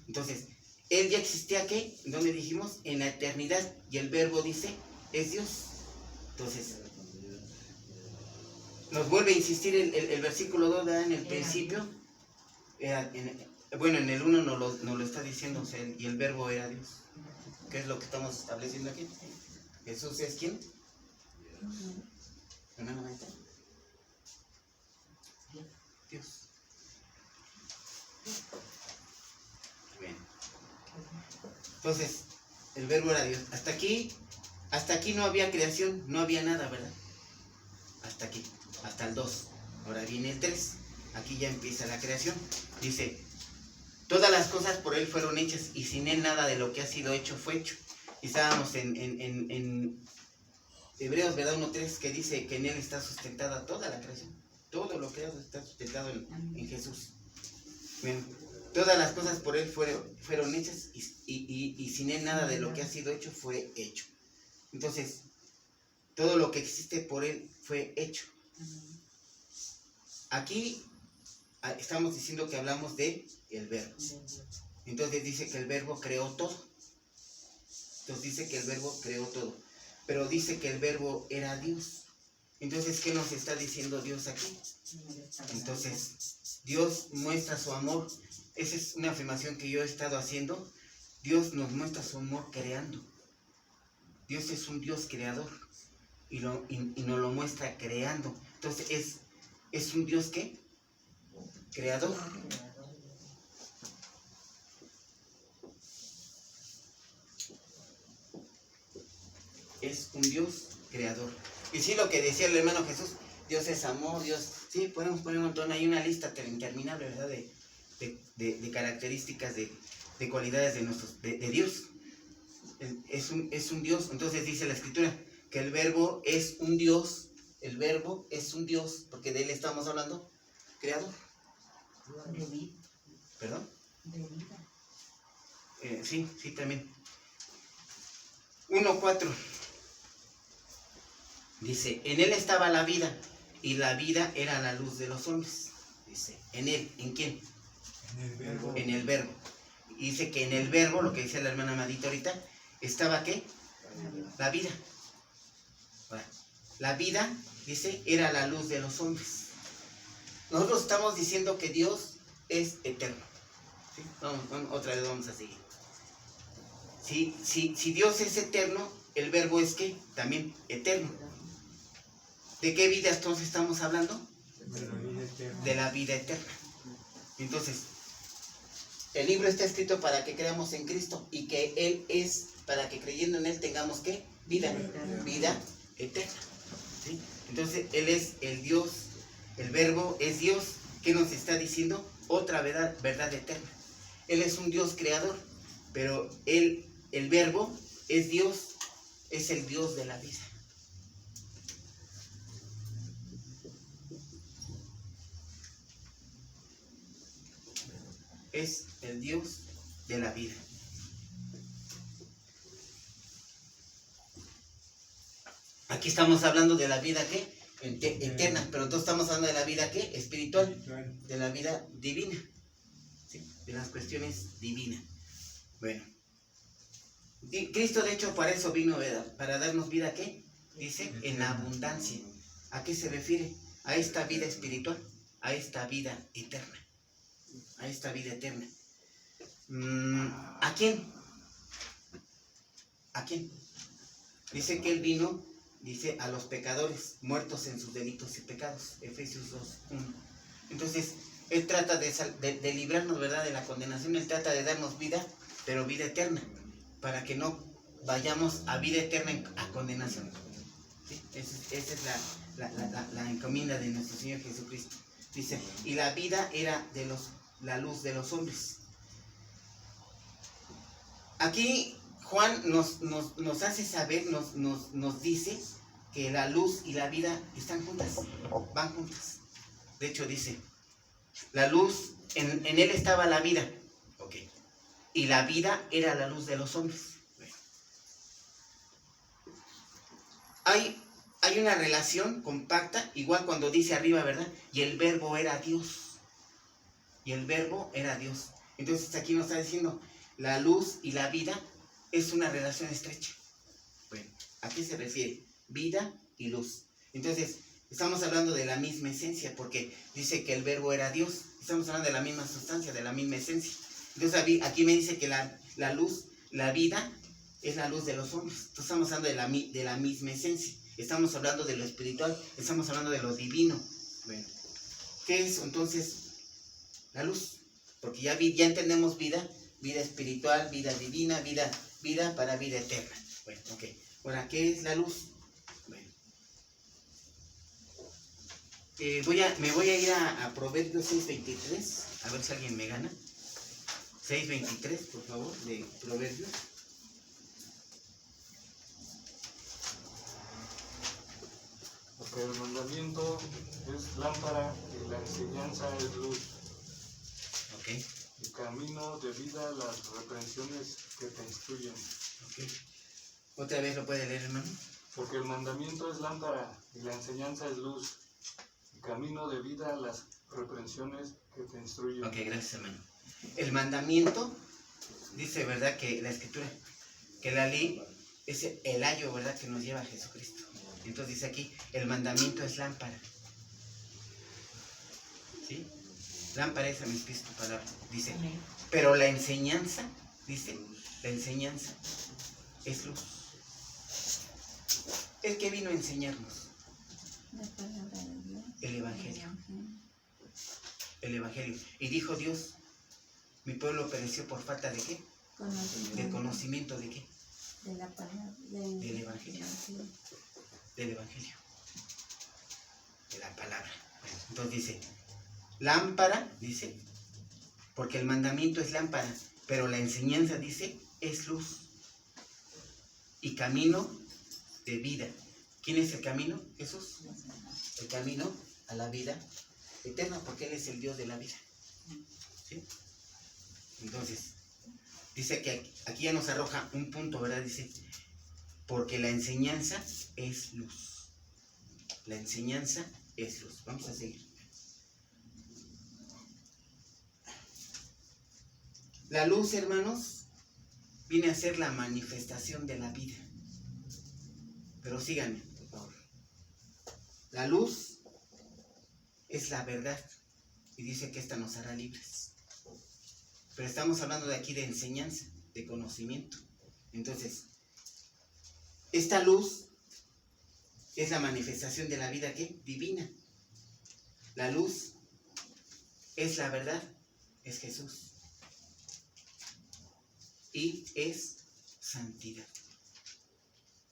Entonces, él ya existía, ¿qué? ¿Dónde dijimos? En la eternidad. Y el verbo dice, es Dios. Entonces, nos vuelve a insistir el versículo 2, ¿verdad? En el principio. Bueno, en el 1 nos lo está diciendo, o sea, y el verbo era Dios. ¿Qué es lo que estamos estableciendo aquí? Jesús es ¿quién? Hermano maestra. Dios. Bien. Entonces, el verbo era Dios. Hasta aquí no había creación, no había nada, ¿verdad? Hasta aquí, hasta el 2. Ahora viene el 3. Aquí ya empieza la creación. Dice, todas las cosas por él fueron hechas y sin él nada de lo que ha sido hecho fue hecho. Y estábamos en Hebreos, ¿verdad? 1.3, que dice que en él está sustentada toda la creación. Todo lo creado está sustentado en Jesús. Bien. Todas las cosas por él fueron hechas y sin él nada de lo que ha sido hecho fue hecho. Entonces, todo lo que existe por él fue hecho. Aquí estamos diciendo que hablamos de el verbo. Entonces dice que el verbo creó todo. Entonces dice que el verbo creó todo. Pero dice que el verbo era Dios. Entonces, ¿qué nos está diciendo Dios aquí? Entonces, Dios muestra su amor. Esa es una afirmación que yo he estado haciendo. Dios nos muestra su amor creando. Dios es un Dios creador. Y nos lo muestra creando. Entonces, ¿es un Dios qué? Creador. Es un Dios creador. Y sí, lo que decía el hermano Jesús, Dios es amor, Dios... Sí, podemos poner un montón, hay una lista interminable, ¿verdad? De características, de cualidades de Dios. Es un Dios. Entonces dice la Escritura que el verbo es un Dios. El verbo es un Dios, porque de él estamos hablando, creador. De vida. ¿Perdón? De vida. Sí, también. 1.4 dice, en él estaba la vida, y la vida era la luz de los hombres. Dice, en él, ¿en quién? En el verbo. En el verbo. Y dice que en el verbo, lo que dice la hermana Amadita ahorita, estaba ¿qué? La vida. Bueno, la vida, dice, era la luz de los hombres. Nosotros estamos diciendo que Dios es eterno. ¿Sí? Vamos, otra vez vamos a seguir. Si Dios es eterno, el verbo es ¿qué? También eterno. ¿De qué vida entonces estamos hablando? De la vida eterna. De la vida eterna. Entonces, el libro está escrito para que creamos en Cristo y que Él es, para que creyendo en Él tengamos ¿qué? Vida eterna. ¿Sí? Entonces, Él es el Dios, el verbo es Dios. ¿Qué nos está diciendo? Otra verdad eterna. Él es un Dios creador, pero Él, el verbo es Dios, es el Dios de la vida. Es el Dios de la vida. Aquí estamos hablando de la vida ¿qué? eterna, pero nosotros estamos hablando de la vida, ¿qué? Espiritual, Espiritual. de la vida divina, ¿sí? De las cuestiones divinas. Bueno, Cristo de hecho para eso vino, ¿verdad? Para darnos vida, ¿qué? Dice, en abundancia. ¿A qué se refiere? A esta vida espiritual, a esta vida eterna, a esta vida eterna. ¿A quién? ¿A quién? Dice que Él vino, dice, a los pecadores, muertos en sus delitos y pecados, Efesios 2:1. Entonces, Él trata de librarnos, ¿verdad?, de la condenación. Él trata de darnos vida, pero vida eterna, para que no vayamos a vida eterna a condenación. ¿Sí? Esa es la encomienda de nuestro Señor Jesucristo. Dice, y la vida era la luz de los hombres. Aquí Juan nos hace saber, nos dice que la luz y la vida están juntas, van juntas. De hecho dice, la luz, en él estaba la vida, ok, y la vida era la luz de los hombres. Bueno. Hay una relación compacta, igual cuando dice arriba, ¿verdad? Y el verbo era Dios. Y el verbo era Dios. Entonces aquí nos está diciendo, la luz y la vida es una relación estrecha. Bueno, ¿a qué se refiere? Vida y luz. Entonces, estamos hablando de la misma esencia, porque dice que el verbo era Dios. Estamos hablando de la misma sustancia, de la misma esencia. Entonces aquí me dice que la luz, la vida, es la luz de los hombres. Entonces estamos hablando de la misma esencia. Estamos hablando de lo espiritual, estamos hablando de lo divino. Bueno, ¿qué es entonces la luz? Porque ya entendemos vida espiritual, vida divina, vida para vida eterna. Bueno, ok. Ahora, ¿qué es la luz? Bueno. Me voy a ir a Proverbios 6:23, a ver si alguien me gana. 6:23, por favor, de Proverbios. Porque el mandamiento es lámpara y la enseñanza es luz. Ok, El camino de vida, las reprensiones que te instruyen. ok. ¿Otra vez lo puede leer, hermano? Porque el mandamiento es lámpara y la enseñanza es luz. El camino de vida, las reprensiones que te instruyen. Ok, gracias, hermano. El mandamiento, dice, ¿verdad?, que la escritura, que la ley es el ayo, ¿verdad?, que nos lleva a Jesucristo. Entonces dice aquí, el mandamiento es lámpara. ¿Sí? Lámpara es a mis pies tu palabra. Dice, pero la enseñanza, dice, la enseñanza es luz. ¿El que vino a enseñarnos? La palabra de Dios. El Evangelio. El Evangelio. Y dijo Dios, mi pueblo pereció por falta de ¿qué? De conocimiento de qué? De la palabra. Del Evangelio. Del Evangelio. De la palabra. Bueno, entonces dice, lámpara, dice, porque el mandamiento es lámpara, pero la enseñanza, dice, es luz. Y camino de vida. ¿Quién es el camino? Jesús. El camino a la vida eterna, porque Él es el Dios de la vida. ¿Sí? Entonces, dice que aquí ya nos arroja un punto, ¿verdad? Dice, porque la enseñanza es luz. La enseñanza es luz. Vamos a seguir. La luz, hermanos, viene a ser la manifestación de la vida. Pero síganme, por favor. La luz es la verdad y dice que esta nos hará libres. Pero estamos hablando de aquí de enseñanza, de conocimiento. Entonces, esta luz es la manifestación de la vida, ¿qué? Divina. La luz es la verdad, es Jesús. Y es santidad.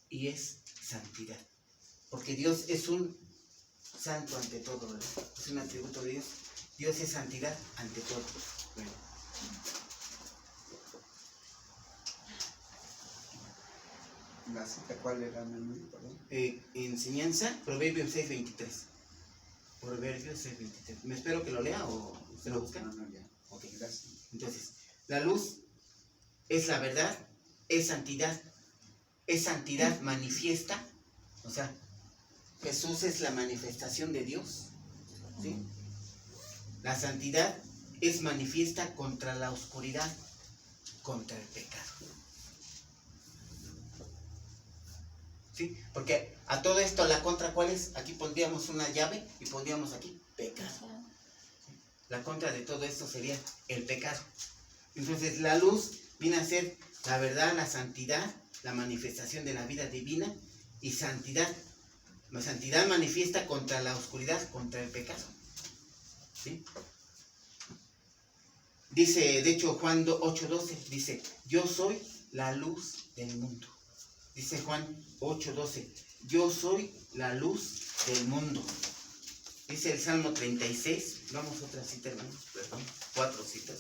Y es santidad. Porque Dios es un santo ante todo, ¿verdad? Es un atributo de Dios. Dios es santidad ante todo. Bueno. ¿La cita cuál era, Manuel? Perdón. Enseñanza, Proverbios 6:23. Proverbios 6:23. ¿Me espero que lo lea o usted lo busca? No, ya. Ok, Gracias. entonces, la luz es la verdad, es santidad manifiesta, o sea, Jesús es la manifestación de Dios, ¿sí? La santidad es manifiesta contra la oscuridad, contra el pecado. ¿Sí? Porque a todo esto, la contra, ¿cuál es? Aquí pondríamos una llave y pondríamos aquí pecado. La contra de todo esto sería el pecado. Entonces la luz viene a ser la verdad, la santidad, la manifestación de la vida divina y santidad. La santidad manifiesta contra la oscuridad, contra el pecado. ¿Sí? Dice, de hecho, Juan 8:12, dice, yo soy la luz del mundo. Dice Juan 8:12, yo soy la luz del mundo. Dice el Salmo 36, vamos a otra cita, hermanos, perdón, 4 citas.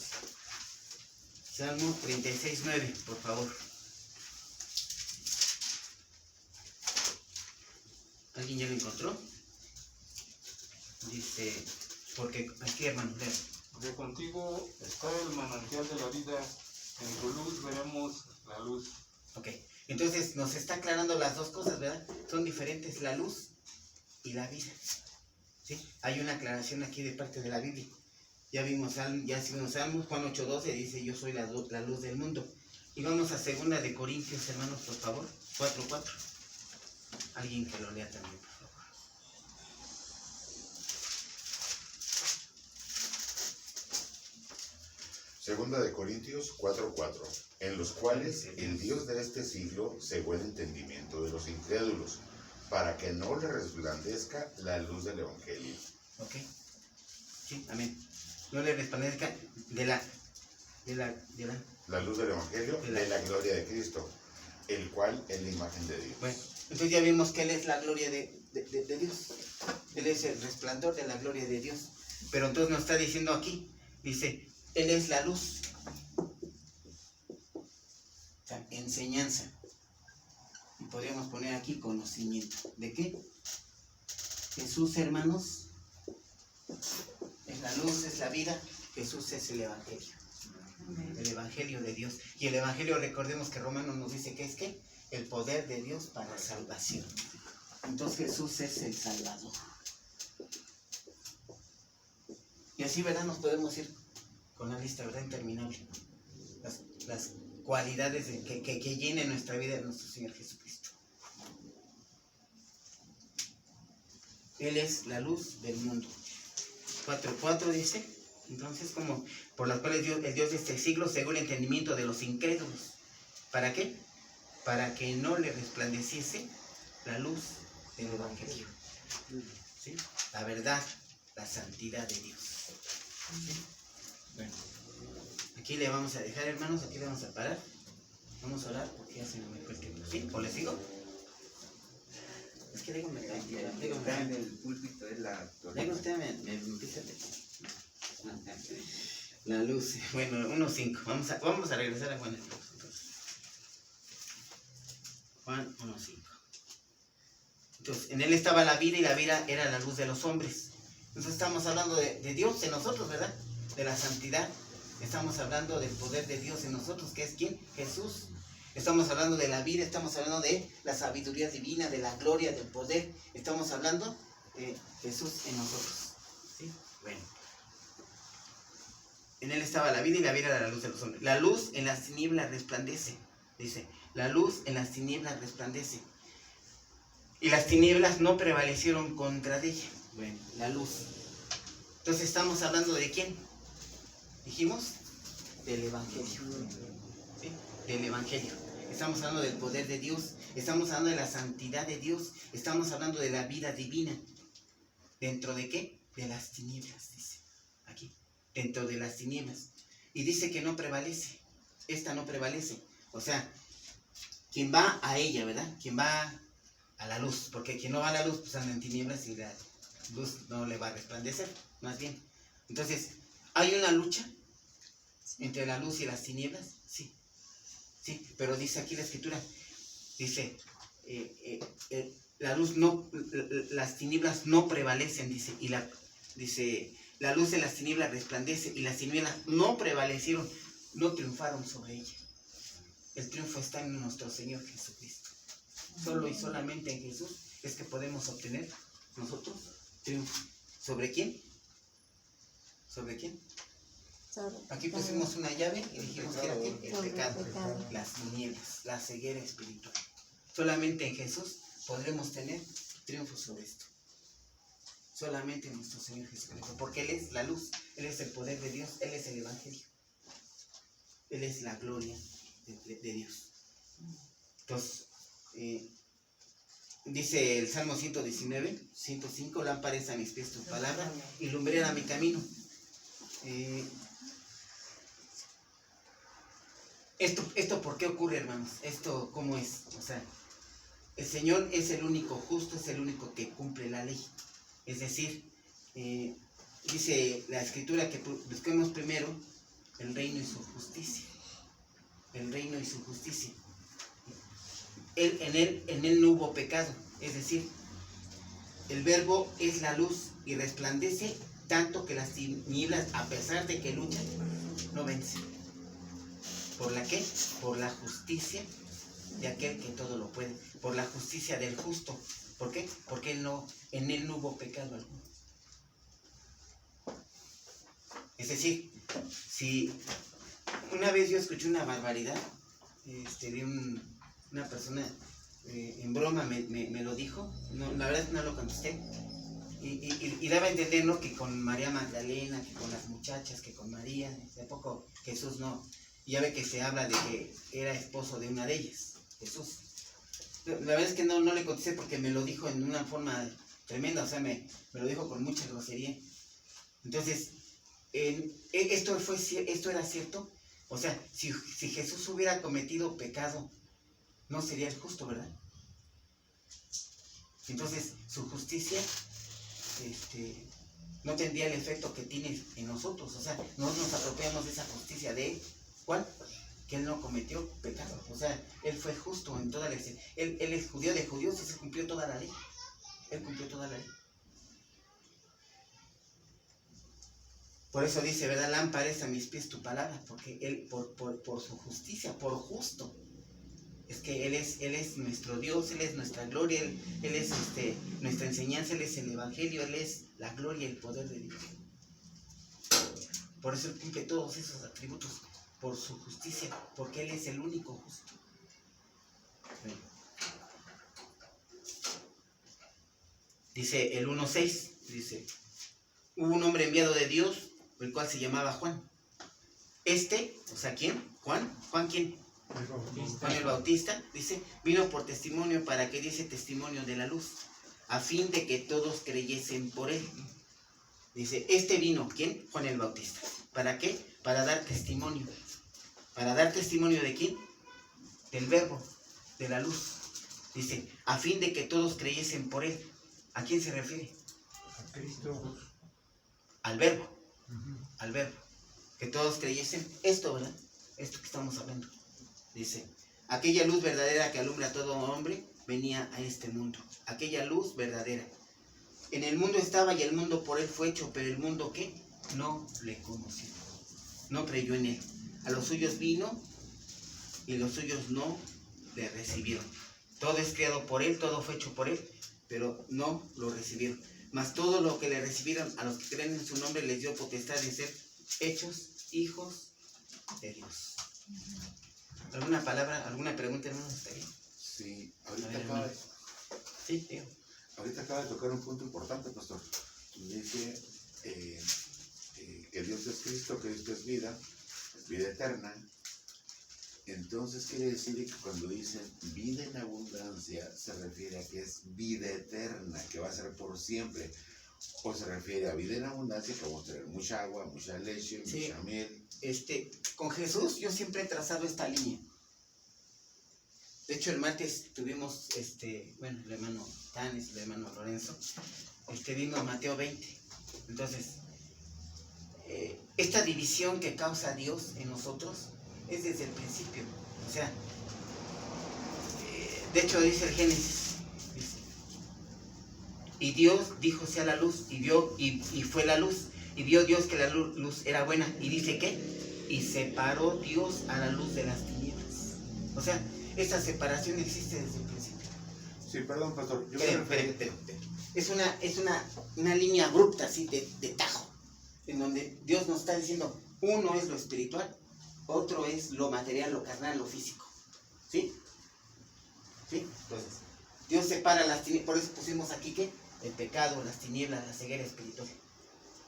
Salmo 36:9, por favor. ¿Alguien ya lo encontró? Dice, porque aquí, hermanos, lean. De contigo está el manantial de la vida, en tu luz veremos la luz. Ok, entonces nos está aclarando las dos cosas, ¿verdad? Son diferentes la luz y la vida. ¿Sí? Hay una aclaración aquí de parte de la Biblia. Ya vimos Salmos, Juan 8:12 dice, yo soy la luz del mundo. Y vamos a 2 de Corintios, hermanos, por favor, 4:4. Alguien que lo lea también, por favor. Segunda de Corintios 4:4, en los cuales el Dios de este siglo cegó el entendimiento de los incrédulos, para que no le resplandezca la luz del Evangelio. Ok. Sí, amén. No le resplandezca de la La luz del Evangelio de la gloria de Cristo, el cual es la imagen de Dios. Bueno, entonces ya vimos que Él es la gloria de Dios. Él es el resplandor de la gloria de Dios. Pero entonces nos está diciendo aquí, dice, Él es la luz. O sea, enseñanza. Y podríamos poner aquí conocimiento. ¿De qué? Jesús, hermanos, es la luz, es la vida. Jesús es el Evangelio. El Evangelio de Dios. Y el Evangelio, recordemos que Romanos nos dice que es ¿qué? El poder de Dios para salvación. Entonces Jesús es el Salvador. Y así, ¿verdad? Nos podemos ir con la lista, ¿verdad? Interminable. Las cualidades que llenen nuestra vida de nuestro Señor Jesucristo. Él es la luz del mundo. 4:4 dice, entonces, como por las cuales el Dios de este siglo cegó el entendimiento de los incrédulos. ¿Para qué? Para que no le resplandeciese la luz del Evangelio. ¿Sí? La verdad, la santidad de Dios. ¿Sí? Bueno, aquí le vamos a dejar, hermanos, aquí le vamos a parar. Vamos a orar porque ya se me fue el tiempo. ¿Sí? ¿O le sigo? Es que dígame, Está en el púlpito de la Luego usted me empieza a decir. La luz, bueno, 1:5. Vamos a regresar a Juan el Dios. Juan 1:5. Entonces, en él estaba la vida y la vida era la luz de los hombres. Entonces estamos hablando de Dios en nosotros, ¿verdad? De la santidad. Estamos hablando del poder de Dios en nosotros, que es ¿quién? Jesús. Estamos hablando de la vida, estamos hablando de la sabiduría divina, de la gloria, del poder. Estamos hablando de Jesús en nosotros. ¿Sí? Bueno. En él estaba la vida y la vida era la luz de los hombres. La luz en las tinieblas resplandece. Dice, la luz en las tinieblas resplandece. Y las tinieblas no prevalecieron contra ella. Bueno, la luz. Entonces estamos hablando de quién. Dijimos, del Evangelio. ¿Sí? Del Evangelio. Estamos hablando del poder de Dios. Estamos hablando de la santidad de Dios. Estamos hablando de la vida divina. ¿Dentro de qué? De las tinieblas, dice. Aquí. Dentro de las tinieblas. Y dice que no prevalece. Esta no prevalece. O sea, quien va a ella, ¿verdad? Quien va a la luz. Porque quien no va a la luz, pues anda en tinieblas y la luz no le va a resplandecer. Más bien. Entonces, ¿hay una lucha entre la luz y las tinieblas? Sí. Sí, pero dice aquí la Escritura, dice, la luz no, las tinieblas no prevalecen, dice, y la luz de las tinieblas resplandece, y las tinieblas no prevalecieron, no triunfaron sobre ella. El triunfo está en nuestro Señor Jesucristo. Solo y solamente en Jesús es que podemos obtener nosotros triunfo. ¿Sobre quién? ¿Sobre quién? Sobre Aquí pecado. pusimos una llave y dijimos que era ¿qué? El Sobre pecado, pecado. las tinieblas, la ceguera espiritual. Solamente en Jesús podremos tener triunfo sobre esto. Solamente en nuestro Señor Jesucristo, porque Él es la luz, Él es el poder de Dios, Él es el Evangelio. Él es la gloria de Dios. Entonces, dice el Salmo 119, 105, lámpara es a mis pies tu palabra y lumbrera mi camino. Esto ¿por qué ocurre, hermanos? Esto ¿cómo es? O sea, el Señor es el único justo, es el único que cumple la ley. Es decir, dice la Escritura que busquemos primero el reino y su justicia. El reino y su justicia. En él no hubo pecado. Es decir, el Verbo es la luz y resplandece tanto que las tinieblas, a pesar de que luchan, no vencen. ¿Por la qué? Por la justicia de aquel que todo lo puede. Por la justicia del justo. ¿Por qué? Porque en él no hubo pecado alguno. Es decir, si una vez yo escuché una barbaridad, de una persona en broma me lo dijo, no, la verdad no lo contesté, y daba a entender, ¿no?, que con María Magdalena, que con las muchachas, que con María, de poco Jesús no, y ya ve que se habla de que era esposo de una de ellas, Jesús. La verdad es que no le contesté porque me lo dijo en una forma tremenda, o sea, me lo dijo con mucha grosería. Entonces, ¿esto era cierto? O sea, si Jesús hubiera cometido pecado, no sería el justo, ¿verdad? Entonces, su justicia no tendría el efecto que tiene en nosotros. O sea, no nos apropiamos de esa justicia de Él. ¿Cuál? Que Él no cometió pecado. O sea, Él fue justo en toda la ley. Él es judío de judíos y se cumplió toda la ley. Él cumplió toda la ley. Por eso dice, ¿verdad? Lámpara es a mis pies tu palabra, porque Él, por su justicia, por justo, es que Él es nuestro Dios, Él es nuestra gloria, Él es nuestra enseñanza, Él es el Evangelio, Él es la gloria y el poder de Dios. Por eso Él cumple todos esos atributos, por su justicia, porque Él es el único justo. Dice el 1.6, dice, hubo un hombre enviado de Dios, el cual se llamaba Juan. O sea, ¿quién? ¿Juan? ¿Juan quién? El Bautista. Juan el Bautista, dice, vino por testimonio para que diese testimonio de la luz, a fin de que todos creyesen por él. Dice, vino, ¿quién? Juan el Bautista. ¿Para qué? Para dar testimonio. ¿Para dar testimonio de quién? Del Verbo, de la luz. Dice, a fin de que todos creyesen por él. ¿A quién se refiere? A Cristo. Al Verbo. Ujú. Al Verbo. Que todos creyesen esto, ¿verdad? Esto que estamos hablando. Dice, aquella luz verdadera que alumbra a todo hombre venía a este mundo. Aquella luz verdadera. En el mundo estaba y el mundo por él fue hecho, pero el mundo ¿qué? No le conoció. No creyó en él. A los suyos vino y los suyos no le recibieron. Todo es creado por él, todo fue hecho por él, pero no lo recibieron. Mas todo lo que le recibieron, a los que creen en su nombre, les dio potestad de ser hechos hijos de Dios. ¿Alguna palabra, alguna pregunta, hermano? ¿Está bien? Sí, A ver, Sí, tío. ahorita acaba de tocar un punto importante, pastor. Dice que Dios es Cristo, que Cristo es vida eterna. Entonces quiere decir que cuando dicen vida en abundancia, se refiere a que es vida eterna, que va a ser por siempre. O se refiere a vida en abundancia, que vamos a tener mucha agua, mucha leche, Sí. mucha miel. Con Jesús yo siempre he trazado esta línea. De hecho, el martes tuvimos, el hermano Tanis, el hermano Lorenzo, vimos Mateo 20. Entonces, esta división que causa Dios en nosotros es desde el principio. O sea, de hecho dice el Génesis, dice, y Dios dijo sea la luz, y fue la luz, y vio Dios que la luz era buena, y dice ¿qué? Y separó Dios a la luz de las tinieblas. O sea, esta separación existe desde el principio. Sí, perdón, pastor. Yo Esperen, esperen, esperen, esperen. Es una línea abrupta, así, de tajo, en donde Dios nos está diciendo, uno es lo espiritual, otro es lo material, lo carnal, lo físico. ¿Sí? ¿Sí? Entonces, Dios separa las tinieblas, por eso pusimos aquí, ¿qué? El pecado, las tinieblas, la ceguera espiritual.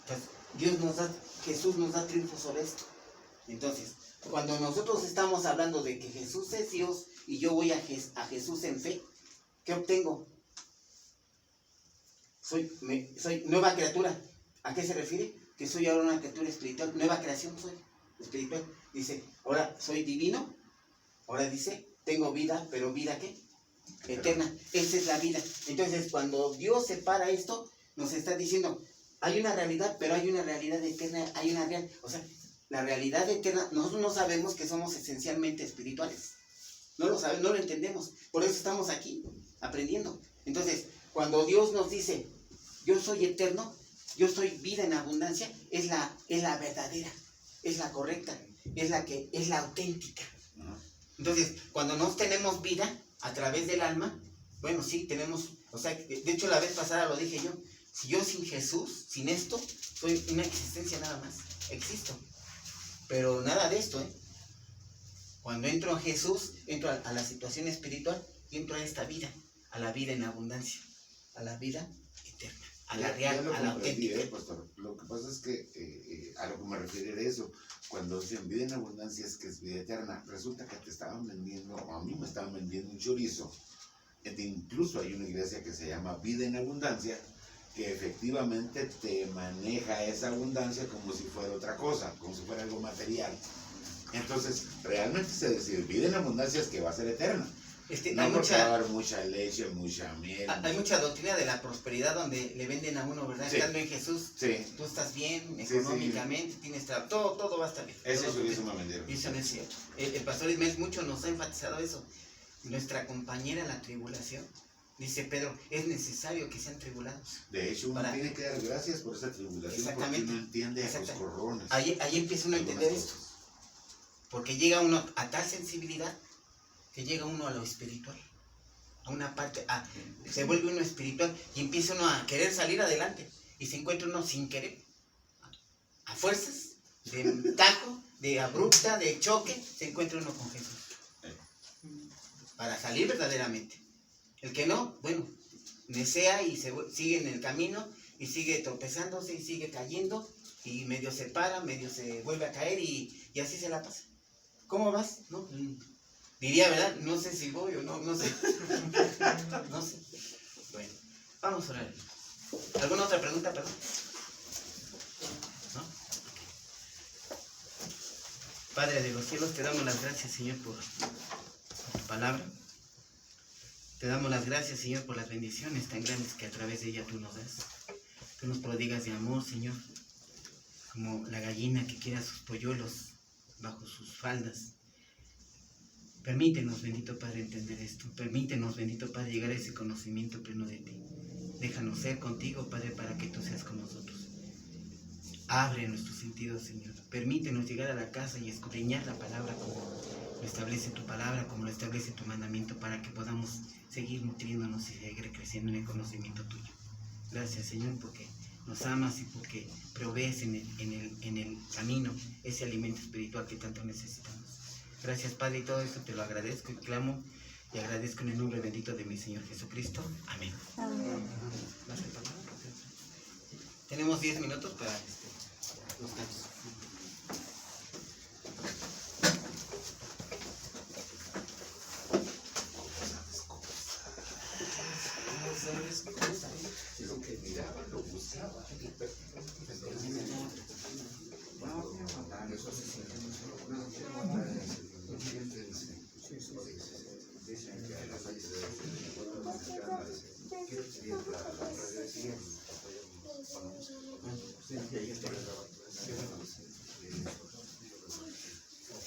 Entonces, Jesús nos da triunfo sobre esto. Entonces, cuando nosotros estamos hablando de que Jesús es Dios y yo voy a Jesús en fe, ¿qué obtengo? Soy nueva criatura. ¿A qué se refiere? Que soy ahora una criatura espiritual. Nueva creación soy espiritual. Dice, ahora soy divino. Ahora dice, tengo vida, pero ¿vida qué? Eterna. Esa es la vida. Entonces, cuando Dios separa esto, nos está diciendo, hay una realidad, pero hay una realidad eterna, hay una real. O sea, la realidad eterna, nosotros no sabemos que somos esencialmente espirituales. No lo sabemos, no lo entendemos. Por eso estamos aquí, aprendiendo. Entonces, cuando Dios nos dice, yo soy eterno, yo soy vida en abundancia, es la verdadera, es la correcta, es la auténtica. Entonces, cuando no tenemos vida a través del alma, bueno, sí, tenemos, o sea, de hecho la vez pasada lo dije yo, si yo sin Jesús, sin esto, soy una existencia nada más, existo. Pero nada de esto, ¿eh? Cuando entro a Jesús, entro a la situación espiritual y entro a esta vida, a la vida en abundancia, a la vida eterna, a la real, a la auténtica. Pastor. Lo que pasa es que a lo que me refiero era eso. Cuando dicen vida en abundancia es que es vida eterna, resulta que te estaban vendiendo, o a mí me estaban vendiendo un chorizo. Incluso hay una iglesia que se llama Vida en Abundancia, que efectivamente te maneja esa abundancia como si fuera otra cosa, como si fuera algo material. Entonces, realmente se dice, vida en abundancia es que va a ser eterna. No Hay porque va a haber mucha leche, mucha miel. Hay mucha doctrina de la prosperidad donde le venden a uno, ¿verdad? Sí. Estando en Jesús, Sí, tú estás bien Sí, económicamente, tienes trabajo, todo va a estar bien. ese Todo- chorizo me vendieron. Y eso no es cierto. El pastor Ismael mucho nos ha enfatizado eso. Nuestra compañera en la tribulación, dice Pedro, es necesario que sean tribulados. De hecho, uno Para- tiene que dar gracias por esa tribulación porque Exactamente. uno entiende a los Exactamente. corrones. Ahí empieza uno a entender Algunas esto. Porque llega uno a tal sensibilidad que llega uno a lo espiritual. A una parte, se vuelve uno espiritual y empieza uno a querer salir adelante. Y se encuentra uno sin querer. A fuerzas, de tajo, de abrupta, de choque, se encuentra uno con Jesús. Para salir verdaderamente. El que no, bueno, desea y sigue en el camino y sigue tropezándose y sigue cayendo y medio se para, medio se vuelve a caer y así se la pasa. ¿Cómo vas? No, diría, ¿verdad? No sé si voy o no sé. No sé. Bueno, vamos a orar. ¿Alguna otra pregunta, perdón? ¿No? Padre de los cielos, te damos las gracias, Señor, por tu palabra. Te damos las gracias, Señor, por las bendiciones tan grandes que a través de ella tú nos das. Tú nos prodigas de amor, Señor, como la gallina que quiere a sus polluelos bajo sus faldas. Permítenos, bendito Padre, entender esto. Permítenos, bendito Padre, llegar a ese conocimiento pleno de ti. Déjanos ser contigo, Padre, para que tú seas con nosotros. Abre nuestros sentidos, Señor. Permítenos llegar a la casa y escudriñar la palabra como lo establece tu palabra, como lo establece tu mandamiento, para que podamos seguir nutriéndonos y seguir creciendo en el conocimiento tuyo. Gracias, Señor, porque nos amas y porque provees en el camino ese alimento espiritual que tanto necesitamos. Gracias, Padre, y todo esto te lo agradezco y clamo y agradezco en el nombre bendito de mi Señor Jesucristo. Amén. Amén. Tenemos 10 minutos para los cantos. Lo que miraba, lo buscaba.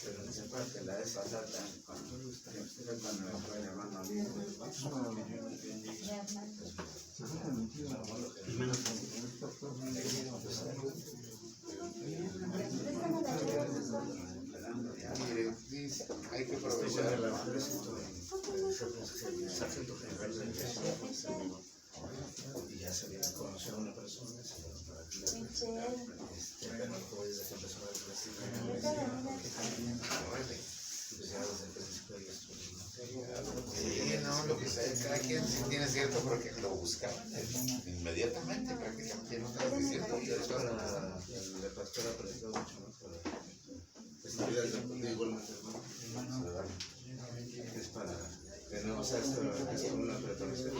Pero no se puede que la vez pasada cuando me fue el hermano Mire, hay que aprovechar la sargento general de la iglesia, y ya se viene a conocer a una persona, para que bueno, como desde que empezó a recibir la iglesia, pues ya desde el principio ya estuvo. Sí, no, lo que sea, cada quien sí tiene cierto porque lo buscaban inmediatamente, prácticamente no estás diciendo. Y Es después, para, el pastor ha predicado mucho, ¿no? Para esta vida de igualmente, hermano. Es para que no, o sea, es una preparación.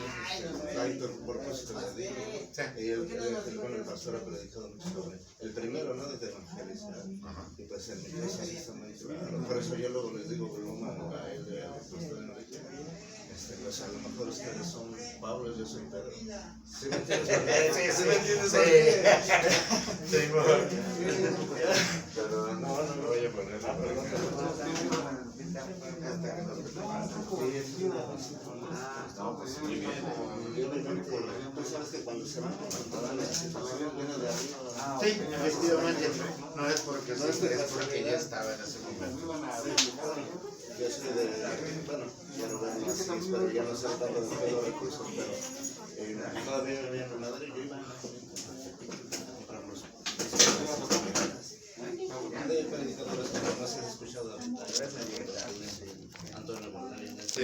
Hay propósitos de Dios. Y el pastor ha predicado mucho sobre el primero, ¿no? Desde evangelizar. Y pues en mi iglesia está muy claro. Por eso yo luego les digo, volvamos a él, al pastor Enrique. Pues a lo mejor ustedes son Pablo, yo soy Pedro. ¿Sí me entiendes? ¿Sí me entiendes? Pero no me voy a poner la pregunta. no, pues muy bien. Tú sabes que cuando se van a la situación viene de arriba. Sí, efectivamente, no es porque es porque ya estaba en ese momento. Yo soy de, bueno, ya no vengo así, pero ya no sé tanto de los recursos, pero todavía vivía en Madrid, yo iba a comprar los de predicadores que no has escuchado Antonio Morales. Sí.